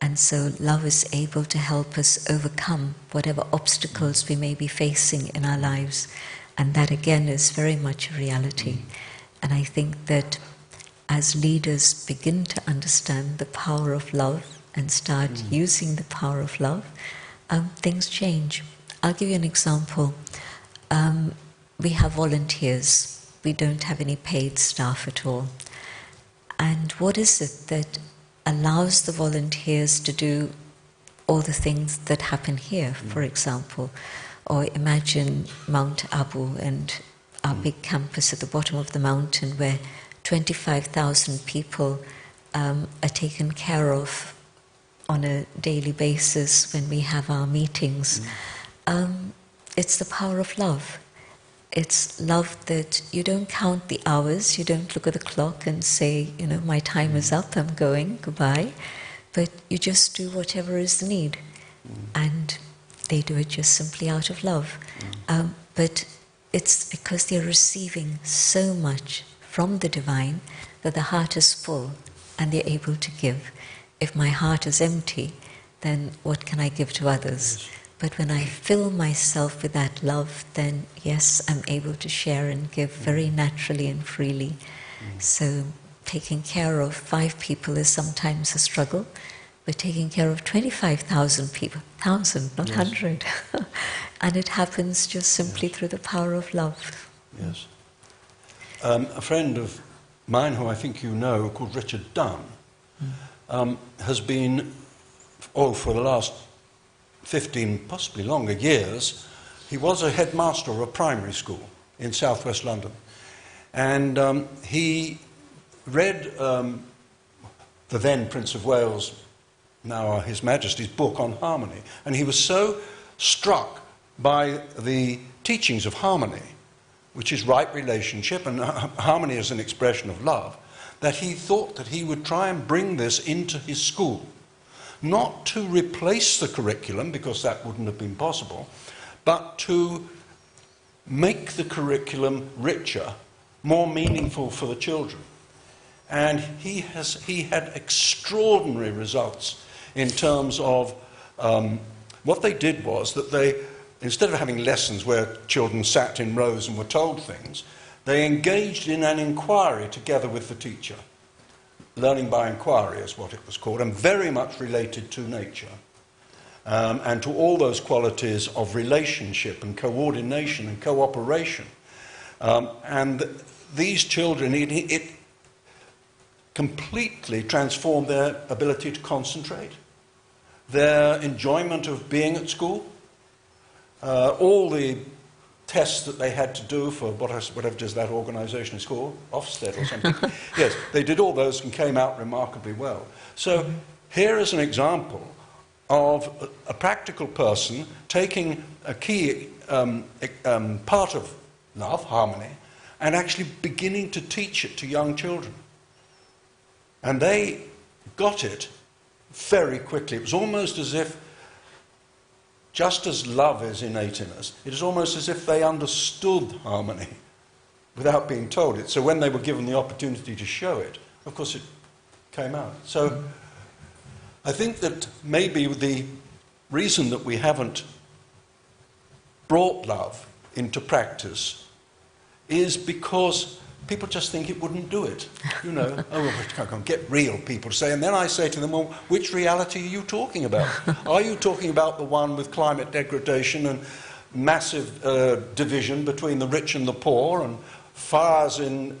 And so love is able to help us overcome whatever obstacles we may be facing in our lives. And that again is very much a reality. And I think that as leaders begin to understand the power of love and start using the power of love, things change. I'll give you an example. We have volunteers. We don't have any paid staff at all. And what is it that allows the volunteers to do all the things that happen here, for example? Or imagine Mount Abu and our big campus at the bottom of the mountain where 25,000 people are taken care of on a daily basis when we have our meetings. It's the power of love. It's love that you don't count the hours, you don't look at the clock and say, you know, my time is up, I'm going, goodbye. But you just do whatever is the need. And they do it just simply out of love. But it's because they're receiving so much from the divine that the heart is full and they're able to give. If my heart is empty, then what can I give to others? But when I fill myself with that love, then yes, I'm able to share and give very naturally and freely. So taking care of 5 people is sometimes a struggle, but taking care of 25,000 people, 1,000, not 100. And it happens just simply through the power of love. Yes. A friend of mine who I think you know, called Richard Dunn, has been, for the last 15, possibly longer years, he was a headmaster of a primary school in southwest London. And he read the then Prince of Wales, now His Majesty's book on harmony. And he was so struck by the teachings of harmony, which is right relationship, and harmony is an expression of love, that he thought that he would try and bring this into his school. Not to replace the curriculum, because that wouldn't have been possible, but to make the curriculum richer, more meaningful for the children. And he had extraordinary results in terms of what they did was that they, instead of having lessons where children sat in rows and were told things, they engaged in an inquiry together with the teacher. Learning by inquiry is what it was called, and very much related to nature and to all those qualities of relationship and coordination and cooperation. And these children, it completely transformed their ability to concentrate, their enjoyment of being at school, all the tests that they had to do for whatever it is that organisation is called, Ofsted or something. Yes, they did all those and came out remarkably well. So here is an example of a practical person taking a key part of love, harmony, and actually beginning to teach it to young children. And they got it very quickly. It was almost as if, just as love is innate in us, it is almost as if they understood harmony without being told it. So when they were given the opportunity to show it, of course it came out. So I think that maybe the reason that we haven't brought love into practice is because people just think it wouldn't do it. You know, oh, well, I can't get real, people say. And then I say to them, well, which reality are you talking about? Are you talking about the one with climate degradation and massive division between the rich and the poor and fires in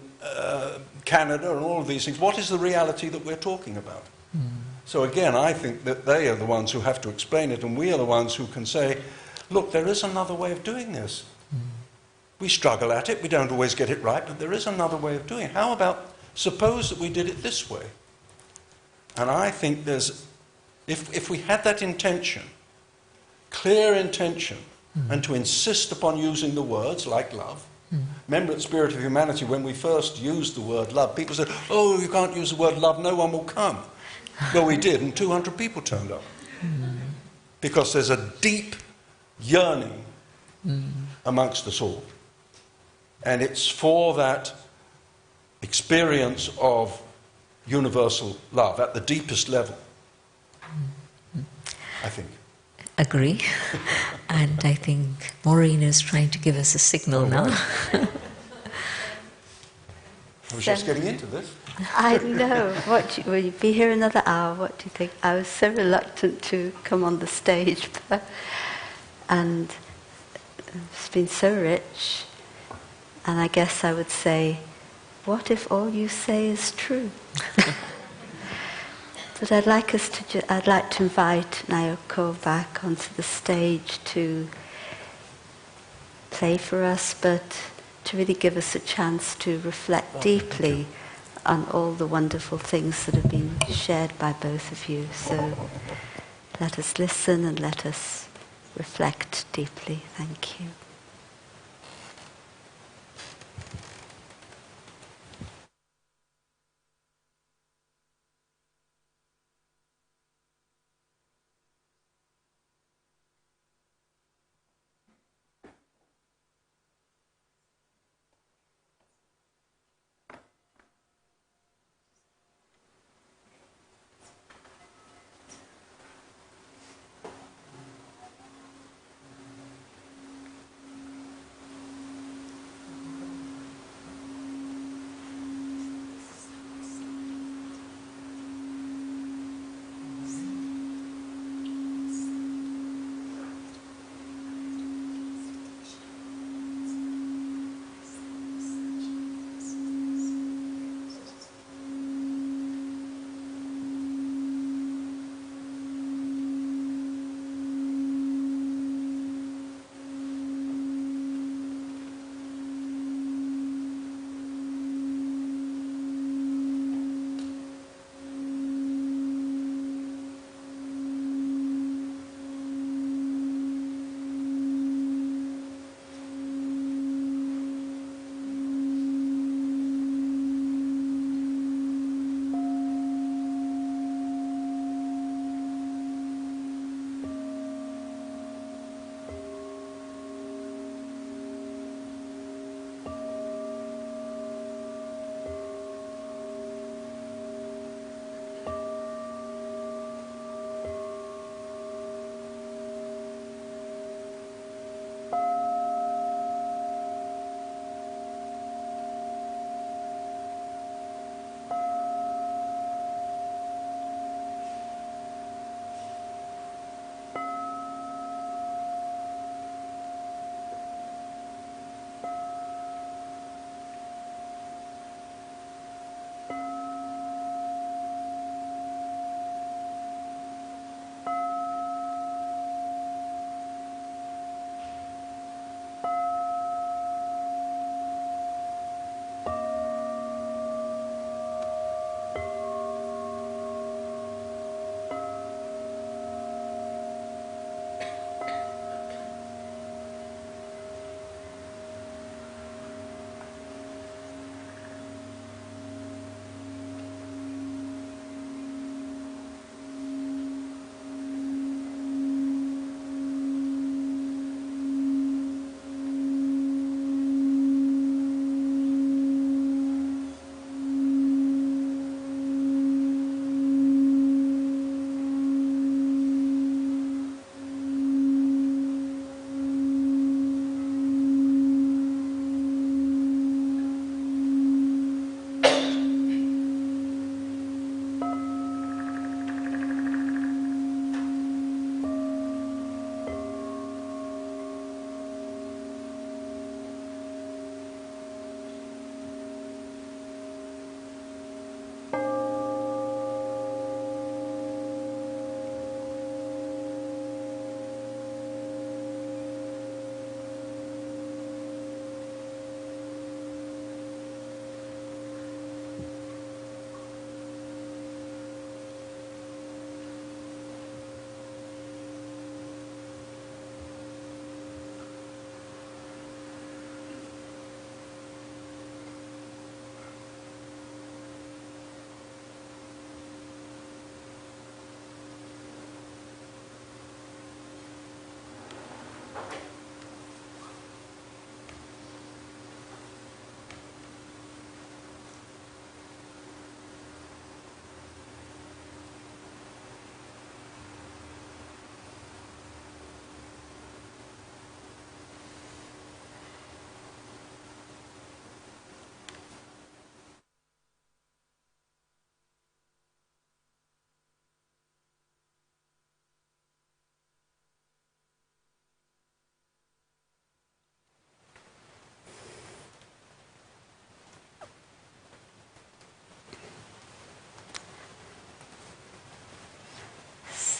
Canada and all of these things? What is the reality that we're talking about? So again, I think that they are the ones who have to explain it, and we are the ones who can say, look, there is another way of doing this. We struggle at it, we don't always get it right, but there is another way of doing it. How about, suppose that we did it this way? And I think there's, if we had that intention, clear intention, and to insist upon using the words like love. Remember at Spirit of Humanity, when we first used the word love, people said, oh, you can't use the word love, no one will come. Well, we did, and 200 people turned up. Because there's a deep yearning amongst us all. And it's for that experience of universal love at the deepest level, I think. Agree. And I think Maureen is trying to give us a signal now. I was just getting into this. I know. Will you be here another hour? What do you think? I was so reluctant to come on the stage, and it's been so rich. And I guess I would say, what if all you say is true? But I'd like to invite Naoko back onto the stage to play for us, but to really give us a chance to reflect deeply on all the wonderful things that have been shared by both of you. So let us listen and let us reflect deeply. Thank you.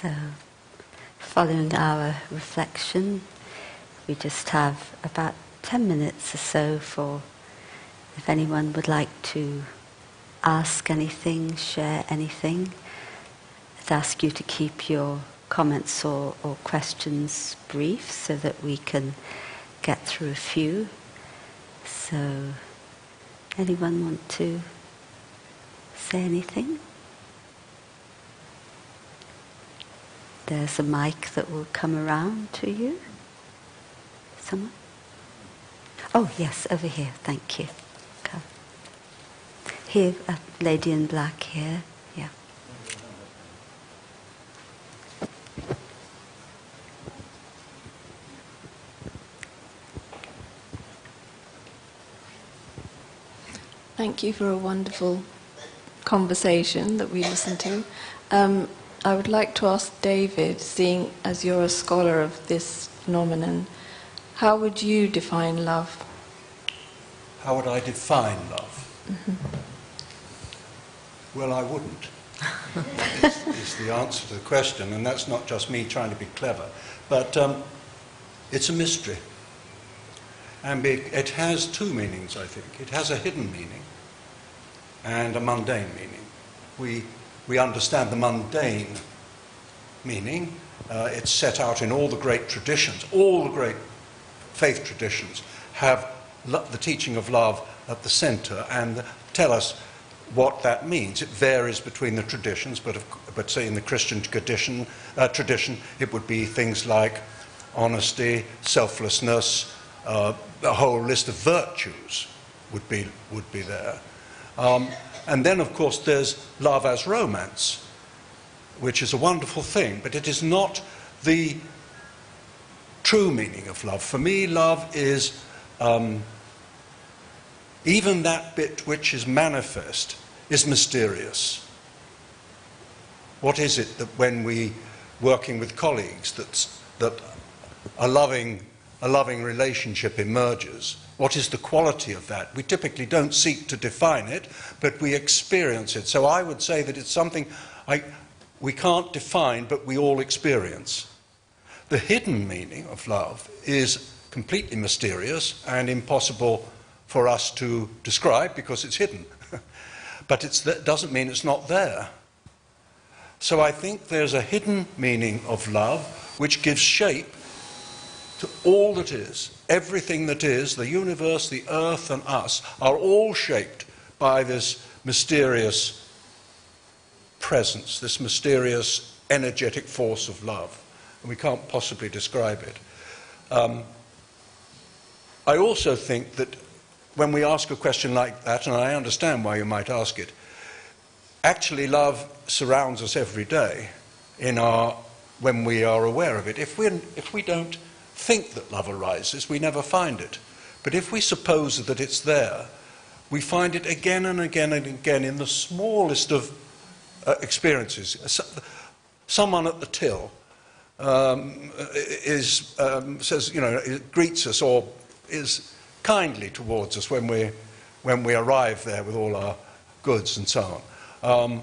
So, following our reflection, we just have about 10 minutes or so for if anyone would like to ask anything, share anything. I'd ask you to keep your comments or questions brief so that we can get through a few. So, anyone want to say anything? There's a mic that will come around to you. Someone? Oh, yes, over here. Thank you. Come. Here, a lady in black here. Yeah. Thank you for a wonderful conversation that we listened to. I would like to ask David, seeing as you're a scholar of this phenomenon, how would you define love? How would I define love? Mm-hmm. Well, I wouldn't, is the answer to the question, and that's not just me trying to be clever, but it's a mystery. And it has two meanings, I think. It has a hidden meaning and a mundane meaning. We understand the mundane meaning. It's set out in all the great traditions. All the great faith traditions have the teaching of love at the centre and tell us what that means. It varies between the traditions, but say in the Christian tradition, it would be things like honesty, selflessness, a whole list of virtues would be there. And then, of course, there's love as romance, which is a wonderful thing, but it is not the true meaning of love. For me, love is even that bit which is manifest is mysterious. What is it that when we working with colleagues that a loving relationship emerges? What is the quality of that? We typically don't seek to define it, but we experience it. So I would say that it's something we can't define, but we all experience. The hidden meaning of love is completely mysterious and impossible for us to describe because it's hidden. But that doesn't mean it's not there. So I think there's a hidden meaning of love which gives shape to all that is. Everything that is, the universe, the earth and us, are all shaped by this mysterious presence, this mysterious energetic force of love. And we can't possibly describe it. I also think that when we ask a question like that, and I understand why you might ask it, actually love surrounds us every day when we are aware of it. If we don't think that love arises, we never find it. But if we suppose that it's there, we find it again and again and again in the smallest of experiences. Someone at the till says, greets us or is kindly towards us when we arrive there with all our goods and so on.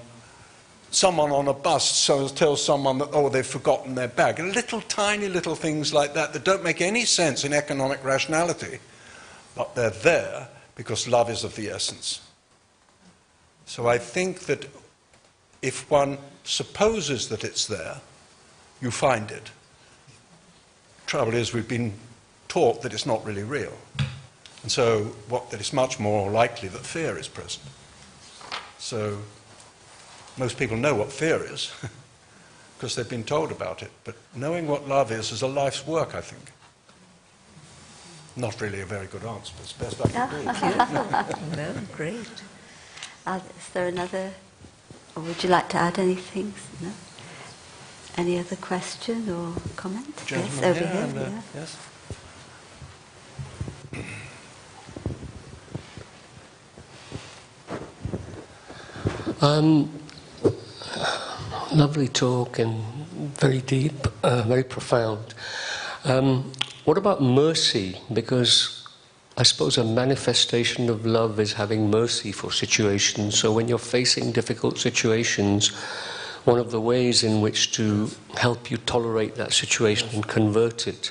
Someone on a bus tells someone that, they've forgotten their bag. And tiny little things like that don't make any sense in economic rationality. But they're there because love is of the essence. So I think that if one supposes that it's there, you find it. Trouble is, we've been taught that it's not really real. And so that it's much more likely that fear is present. So most people know what fear is because they've been told about it. But knowing what love is a life's work, I think. Not really a very good answer, but it's the best I can do. No, great. Is there another, or would you like to add anything? No? Any other question or comment? Yes, over here. Yeah. Yes. Lovely talk and very deep, very profound. What about mercy? Because I suppose a manifestation of love is having mercy for situations. So when you're facing difficult situations, one of the ways in which to help you tolerate that situation and convert it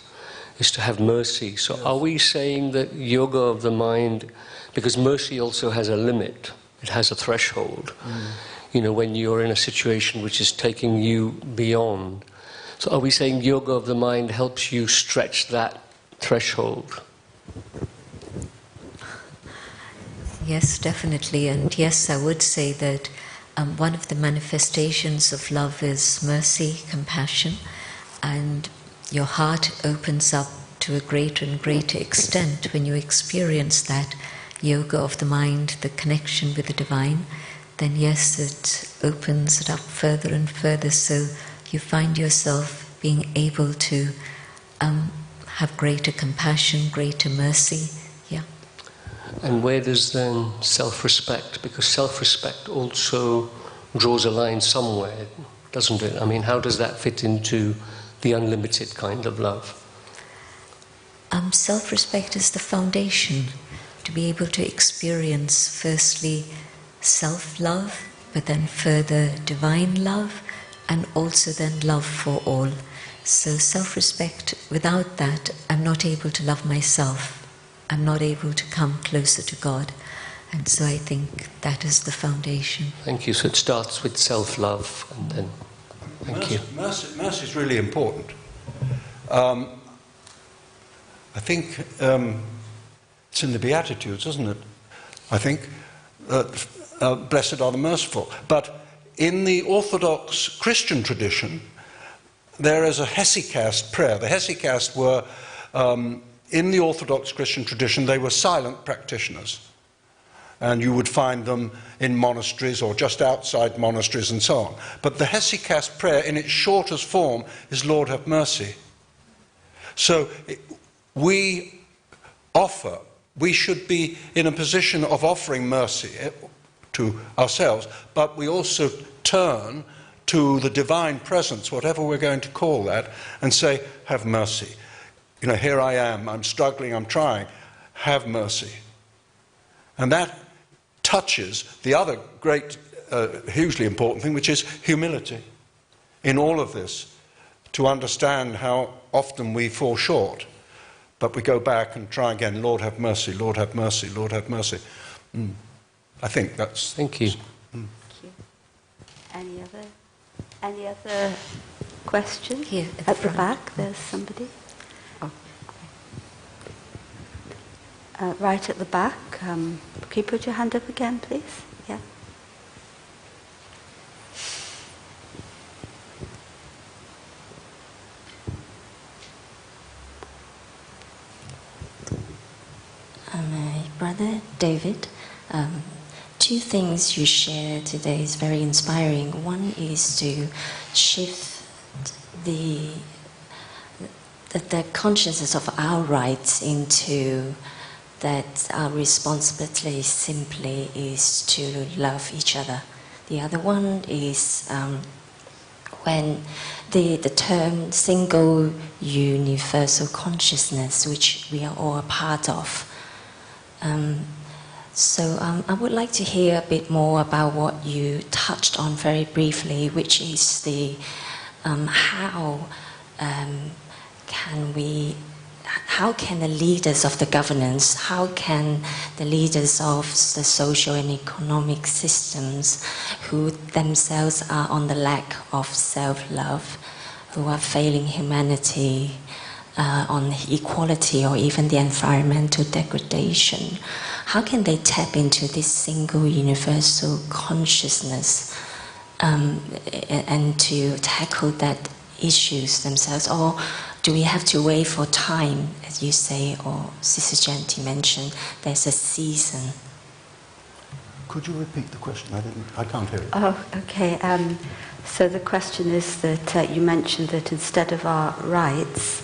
is to have mercy. So are we saying that yoga of the mind, because mercy also has a limit, it has a threshold, you know, when you're in a situation which is taking you beyond. So are we saying yoga of the mind helps you stretch that threshold? Yes, definitely. And yes, I would say that one of the manifestations of love is mercy, compassion, and your heart opens up to a greater and greater extent when you experience that yoga of the mind, the connection with the divine. Then yes, it opens it up further and further, so you find yourself being able to have greater compassion, greater mercy. Yeah. And where does then self-respect, because self-respect also draws a line somewhere, doesn't it? I mean, how does that fit into the unlimited kind of love? Self-respect is the foundation to be able to experience firstly self-love, but then further divine love, and also then love for all. So self-respect, without that, I'm not able to love myself. I'm not able to come closer to God. And so I think that is the foundation. Thank you. So it starts with self-love, and then... Thank you. Mercy is really important. I think it's in the Beatitudes, isn't it? I think blessed are the merciful. But in the Orthodox Christian tradition, there is a hesychast prayer. The hesychast were, in the Orthodox Christian tradition, they were silent practitioners. And you would find them in monasteries or just outside monasteries and so on. But the hesychast prayer, in its shortest form, is Lord have mercy. So we should be in a position of offering mercy to ourselves, but we also turn to the divine presence, whatever we're going to call that, and say, have mercy. You know, here I am, I'm struggling, I'm trying, have mercy. And that touches the other great, hugely important thing, which is humility in all of this, to understand how often we fall short. But we go back and try again, Lord have mercy, Lord have mercy, Lord have mercy. I think that's... Thank you. Thank you. Any other questions? Here, at the back, there's somebody. Oh, okay. Right at the back. Can you put your hand up again, please? Yeah. My brother David, two things you share today is very inspiring. One is to shift the consciousness of our rights into that our responsibility simply is to love each other. The other one is when the term single universal consciousness, which we are all a part of. So I would like to hear a bit more about what you touched on very briefly, which is the how can the leaders of the governance, how can the leaders of the social and economic systems who themselves are on the lack of self-love, who are failing humanity on equality or even the environmental degradation, how can they tap into this single universal consciousness and to tackle that issues themselves? Or do we have to wait for time, as you say, or Sister Jayanti mentioned, there's a season? Could you repeat the question? I can't hear it. Oh, okay. So the question is that you mentioned that instead of our rights,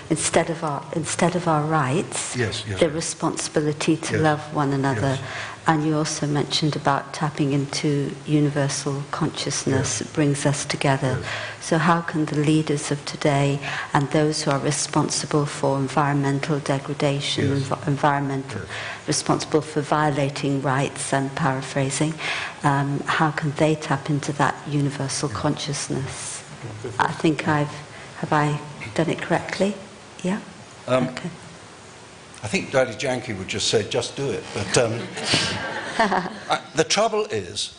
instead of our rights, Yes, yes. the responsibility to Yes. love one another. Yes. And you also mentioned about tapping into universal consciousness. Yes. It brings us together. Yes. So how can the leaders of today and those who are responsible for environmental degradation, Yes. environmental, responsible for violating rights, and paraphrasing, how can they tap into that universal consciousness? I think have I done it correctly? Yeah? Okay. I think Daddy Jayanti would just say, just do it. But the trouble is,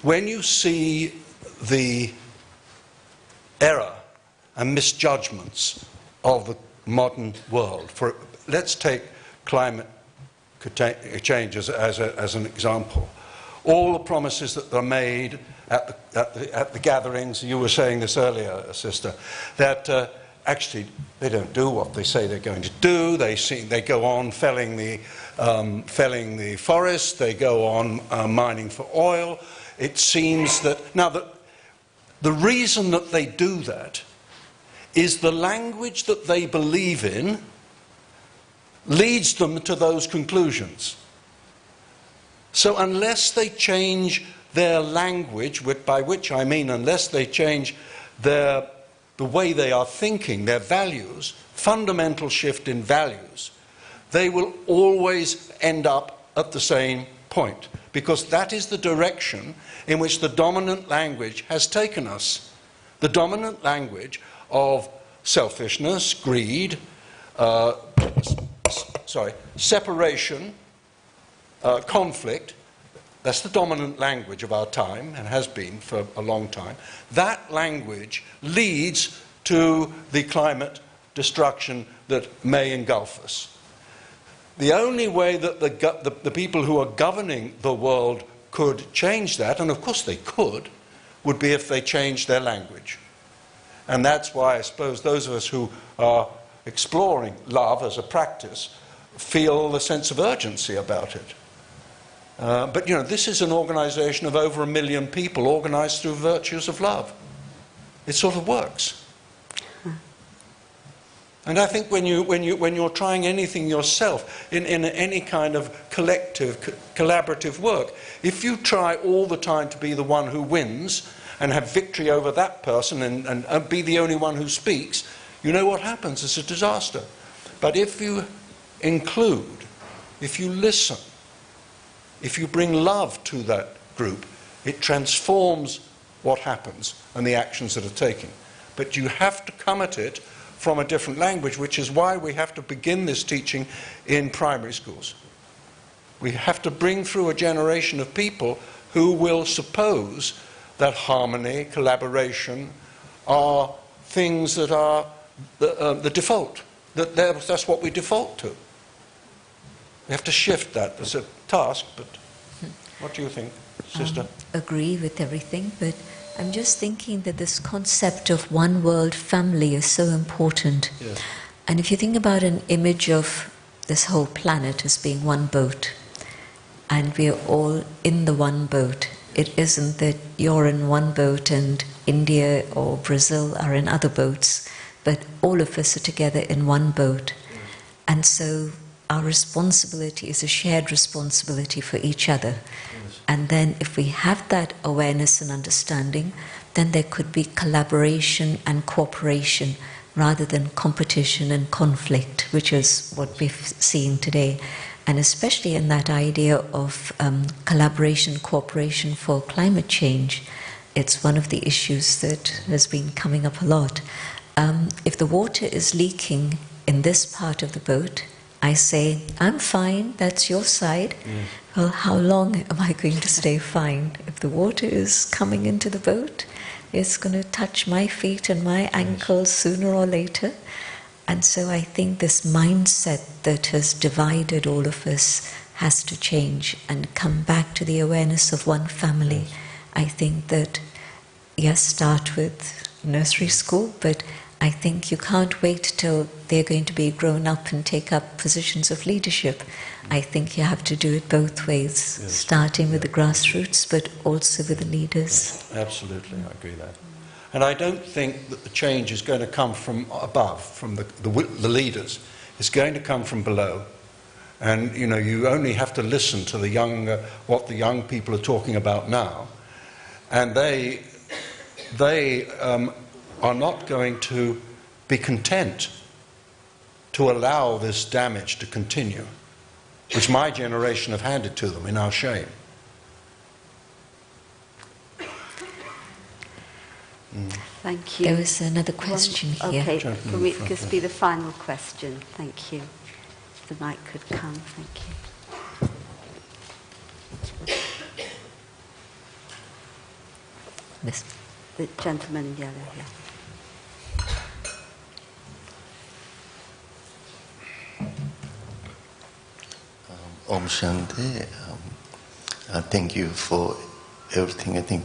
when you see the error and misjudgments of the modern world, let's take climate change as an example. All the promises that are made at the gatherings, you were saying this earlier, sister, that actually they don't do what they say they're going to do. They go on felling the forest. They go on mining for oil. It seems that now the reason that they do that is the language that they believe in leads them to those conclusions. So unless they change their language, by which I mean unless they change the way they are thinking, their values, fundamental shift in values, they will always end up at the same point, because that is the direction in which the dominant language has taken us. The dominant language of selfishness, greed, separation, conflict. That's the dominant language of our time, and has been for a long time. That language leads to the climate destruction that may engulf us. The only way that the people who are governing the world could change that, and of course they could, would be if they changed their language. And that's why I suppose those of us who are exploring love as a practice feel a sense of urgency about it. But you know, this is an organization of over 1 million people organized through virtues of love. It sort of works. And I think when you're trying anything yourself, in any kind of collective, collaborative work, if you try all the time to be the one who wins and have victory over that person and be the only one who speaks, you know what happens? It's a disaster. But if you include, if you listen, if you bring love to that group, it transforms what happens and the actions that are taken. But you have to come at it from a different language, which is why we have to begin this teaching in primary schools. We have to bring through a generation of people who will suppose that harmony, collaboration, are things that are the default. That's what we default to. We have to shift that. There's a task, but what do you think, sister? Agree with everything, but I'm just thinking that this concept of one world family is so important. Yes. And if you think about an image of this whole planet as being one boat, and we're all in the one boat, it isn't that you're in one boat and India or Brazil are in other boats, but all of us are together in one boat. And so our responsibility is a shared responsibility for each other. And then if we have that awareness and understanding, then there could be collaboration and cooperation rather than competition and conflict, which is what we've seen today. And especially in that idea of collaboration, cooperation for climate change, it's one of the issues that has been coming up a lot. If the water is leaking in this part of the boat, I say, I'm fine, that's your side. Well, how long am I going to stay fine? If the water is coming into the boat, it's going to touch my feet and my ankles sooner or later. And so I think this mindset that has divided all of us has to change and come back to the awareness of one family. I think that, yes, start with nursery school, but I think you can't wait till they're going to be grown up and take up positions of leadership. I think you have to do it both ways, starting with the grassroots, but also with the leaders. Absolutely, I agree with that. And I don't think that the change is going to come from above, from the leaders. It's going to come from below. And, you know, you only have to listen to what the young people are talking about now. And they are not going to be content to allow this damage to continue, which my generation have handed to them in our shame. Thank you. There was another question here. Okay, can we just be the final question? Thank you. If the mic could come, thank you. This. The gentleman in yellow here. Om Shanti. Thank you for everything. I think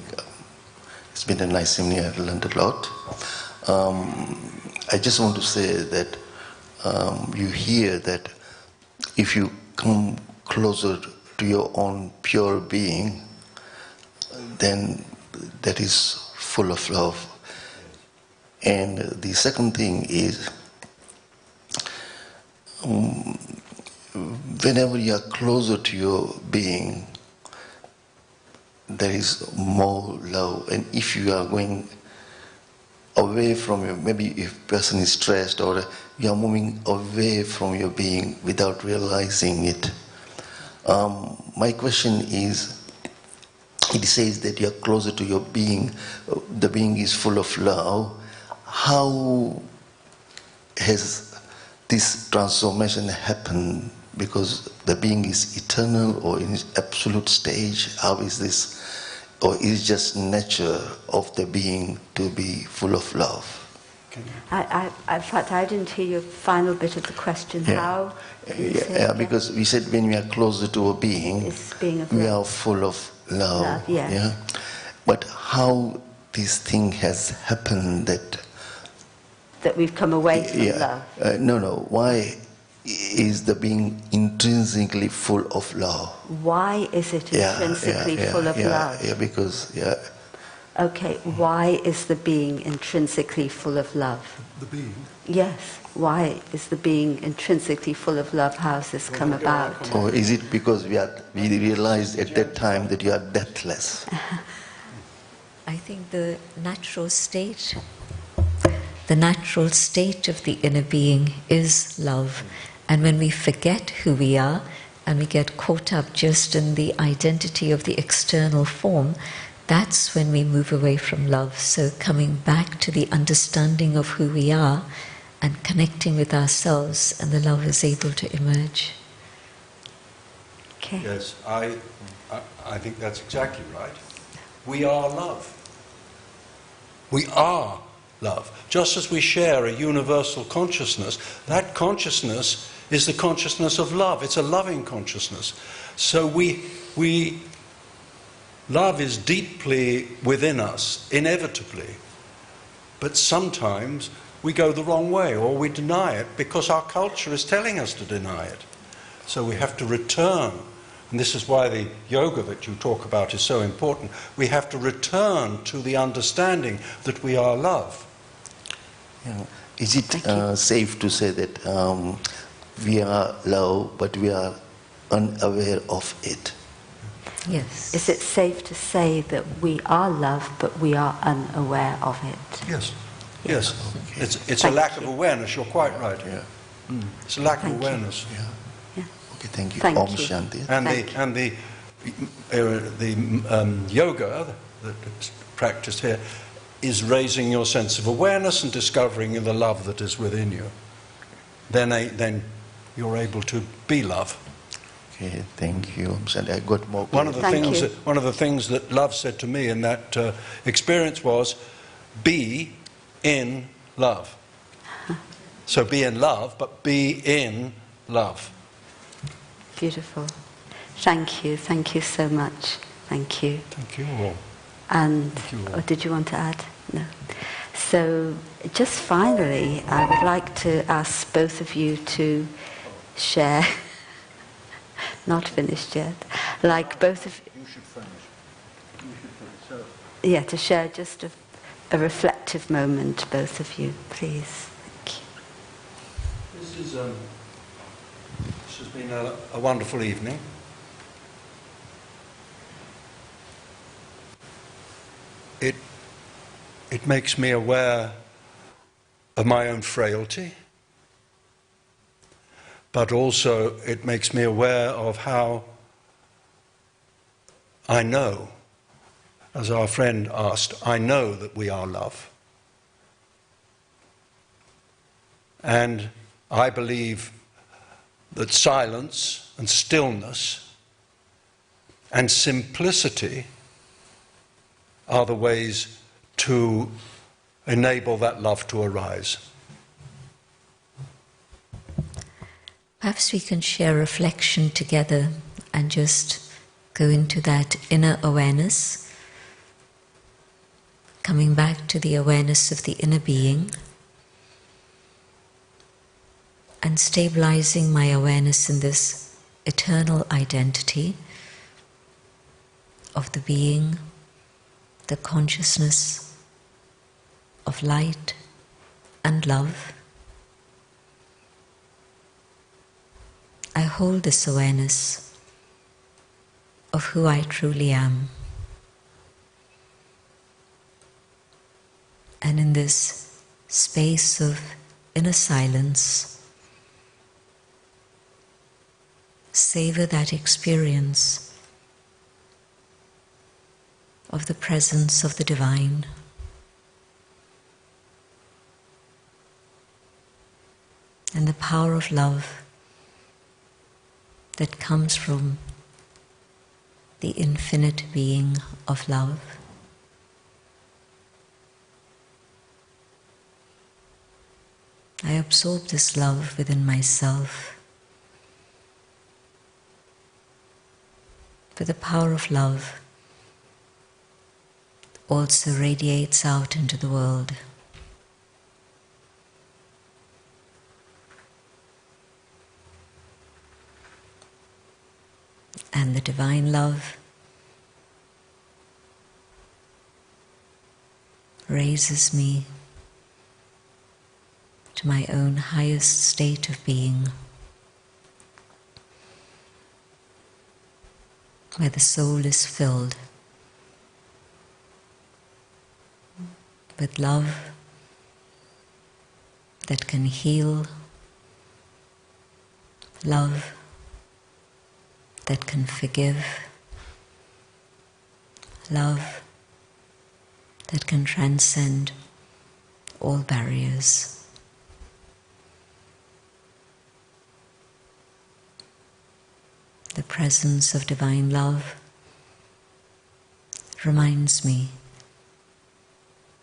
it's been a nice seminar. I learned a lot. I just want to say that you hear that if you come closer to your own pure being, then that is full of love. And the second thing is, whenever you are closer to your being, there is more love. And if you are going away from your, maybe if a person is stressed or you are moving away from your being without realizing it. My question is, it says that you are closer to your being, the being is full of love. How has this transformation happened? Because the being is eternal or in its absolute stage. How is this? Or is it just nature of the being to be full of love? In fact, I didn't hear your final bit of the question. Yeah. How? Because we said when we are closer to a being, we are full of love. Yeah. Yeah. But how this thing has happened that we've come away from love? No. Why is the being intrinsically full of love? Why is it intrinsically full of love? Okay, why is the being intrinsically full of love? The being? Yes, why is the being intrinsically full of love? How has this come about? Or is it because we realized at that time that you are deathless? I think the natural state of the inner being is love. And when we forget who we are and we get caught up just in the identity of the external form, that's when we move away from love. So coming back to the understanding of who we are and connecting with ourselves, and the love is able to emerge. Okay. Yes, I think that's exactly right. We are love. We are love. Just as we share a universal consciousness, that consciousness is the consciousness of love. It's a loving consciousness. So love is deeply within us, inevitably. But sometimes we go the wrong way, or we deny it because our culture is telling us to deny it. So we have to return. And this is why the yoga that you talk about is so important. We have to return to the understanding that we are love. Yeah. Is it safe to say that we are love, but we are unaware of it? Yes. Is it safe to say that we are love, but we are unaware of it? Yes. Yes. Okay. It's a lack of awareness. You're quite right. Yeah. It's a lack of awareness. Yeah. Okay, thank you. Thank Om you. Shanti. And the yoga that's practiced here is raising your sense of awareness and discovering the love that is within you. Then you're able to be love. Okay, thank you. Om Shanti. I got more. One of the things that love said to me in that experience was, be in love. So be in love, but be in love. Beautiful. Thank you so much. Thank you. Thank you all. And Thank you all. or did you want to add? No. So just finally, I would like to ask both of you to share. Not finished yet. Like both of You should finish. yeah, to share just a a reflective moment, both of you, please. Thank you. This has been a wonderful evening. It makes me aware of my own frailty, but also it makes me aware of how I know, as our friend asked, I know that we are love. And I believe that silence and stillness and simplicity are the ways to enable that love to arise. Perhaps we can share reflection together and just go into that inner awareness, coming back to the awareness of the inner being and stabilizing my awareness in this eternal identity of the being, the consciousness of light and love. I hold this awareness of who I truly am. And in this space of inner silence, savor that experience of the presence of the divine. And the power of love that comes from the infinite being of love. I absorb this love within myself. But the power of love also radiates out into the world. And the divine love raises me to my own highest state of being, where the soul is filled with love that can heal, love that can forgive, love that can transcend all barriers. The presence of divine love reminds me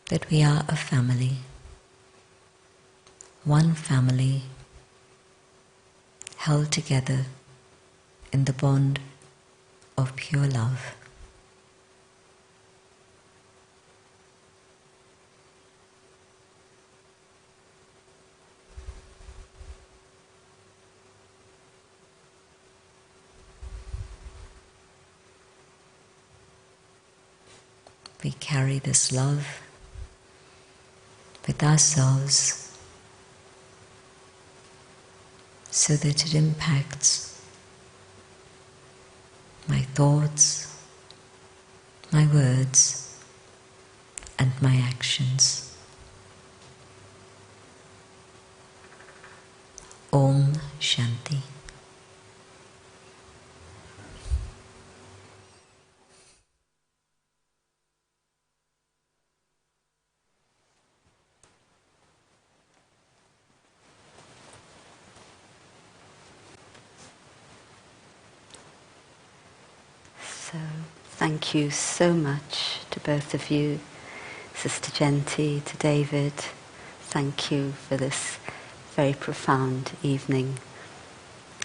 that we are a family, one family held together in the bond of pure love. We carry this love with ourselves so that it impacts my thoughts, my words, and my actions. Om Shanti. So, thank you so much to both of you, Sister Jayanti, to David. Thank you for this very profound evening.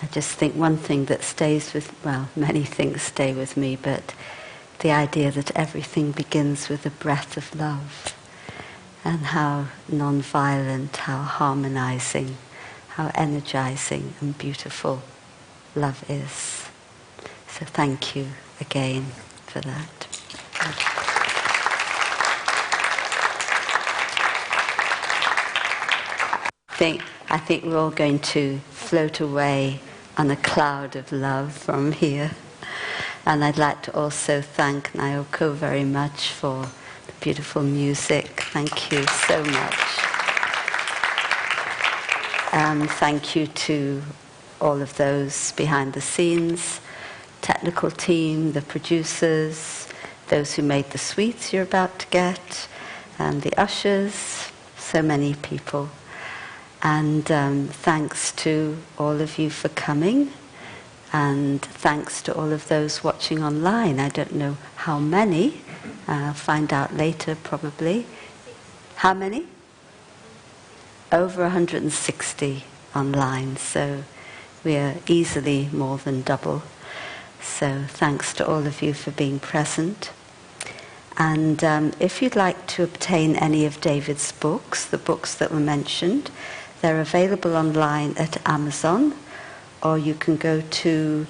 I just think one thing that stays with, well, many things stay with me, but the idea that everything begins with a breath of love, and how non-violent, how harmonizing, how energizing and beautiful love is. So thank you again for that. think we're all going to float away on a cloud of love from here. And I'd like to also thank Naoko very much for the beautiful music. Thank you so much. And thank you to all of those behind the scenes, technical team, the producers, those who made the sweets you're about to get, and the ushers, so many people. And thanks to all of you for coming, and thanks to all of those watching online. I don't know how many, I'll find out later probably. How many? Over 160 online, so we are easily more than double. So thanks to all of you for being present. And if you'd like to obtain any of David's books, the books that were mentioned, they're available online at Amazon, or you can go to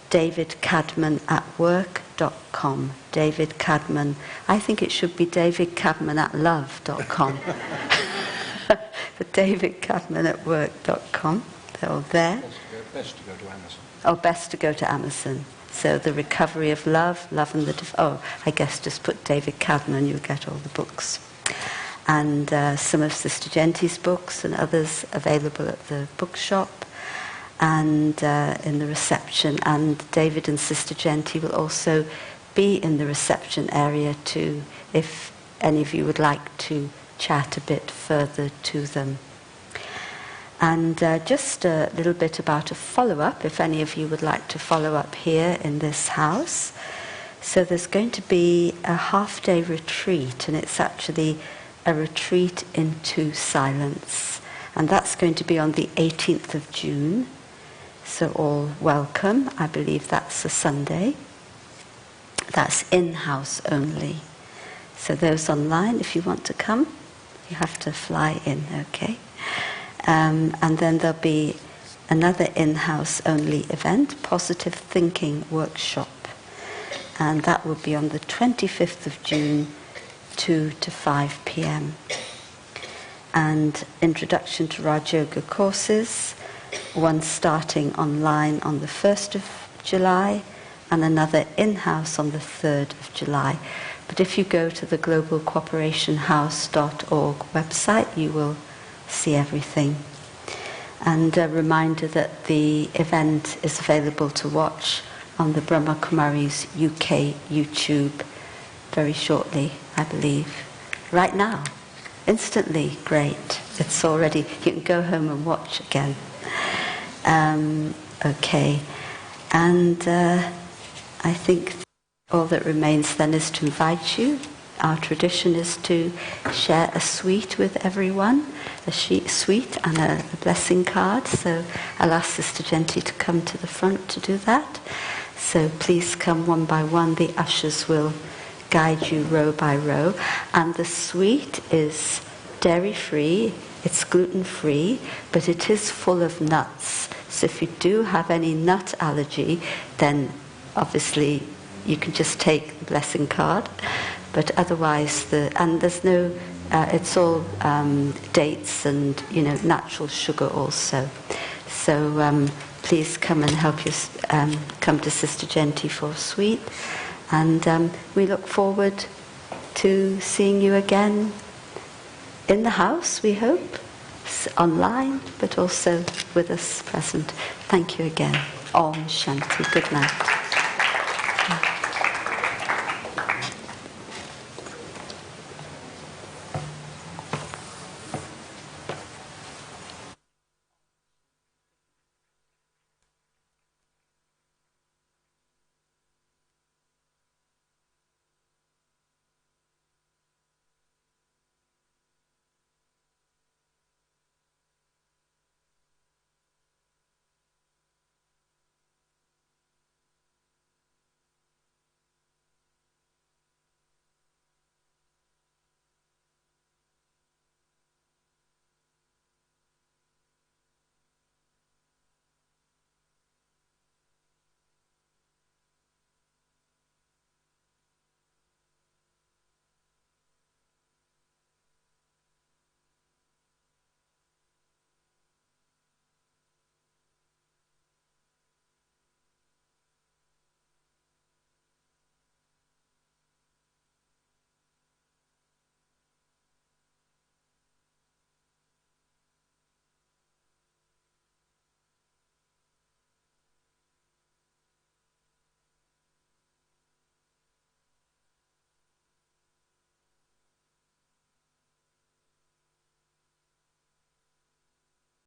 davidcadmanatwork.com. David Cadman, I think it should be davidcadmanatLove.com. But davidcadmanatwork.com, they're all there. Best to go to Amazon. Oh, best to go to Amazon. So The Recovery of Love, Love and the... I guess just put David Cadman, you'll get all the books. And some of Sister Genti's books and others available at the bookshop and in the reception. And David and Sister Genti will also be in the reception area too, if any of you would like to chat a bit further to them. And just a little bit about a follow-up, if any of you would like to follow up here in this house. So there's going to be a half-day retreat, and it's actually a retreat into silence. And that's going to be on the 18th of June. So all welcome. I believe that's a Sunday. That's in-house only. So those online, if you want to come, you have to fly in, okay? And then there'll be another in-house only event, Positive Thinking Workshop. And that will be on the 25th of June, 2 to 5 p.m. And Introduction to Raj Yoga courses, one starting online on the 1st of July and another in-house on the 3rd of July. But if you go to the globalcooperationhouse.org website, you will see everything. And a reminder that the event is available to watch on the Brahma Kumari's UK YouTube very shortly, I believe. Right now. Instantly. Great. It's already, you can go home and watch again. Okay. And I think all that remains then is to invite you. Our tradition is to share a sweet with everyone, a sweet and a blessing card. So I'll ask Sister Genti to come to the front to do that. So please come one by one. The ushers will guide you row by row. And the sweet is dairy-free, it's gluten-free, but it is full of nuts. So if you do have any nut allergy, then obviously you can just take the blessing card. But otherwise, and there's no, it's all dates and, natural sugar also. So please come and help us, come to Sister Genti for sweet. And we look forward to seeing you again in the house, we hope, online, but also with us present. Thank you again. Om Shanti. Good night.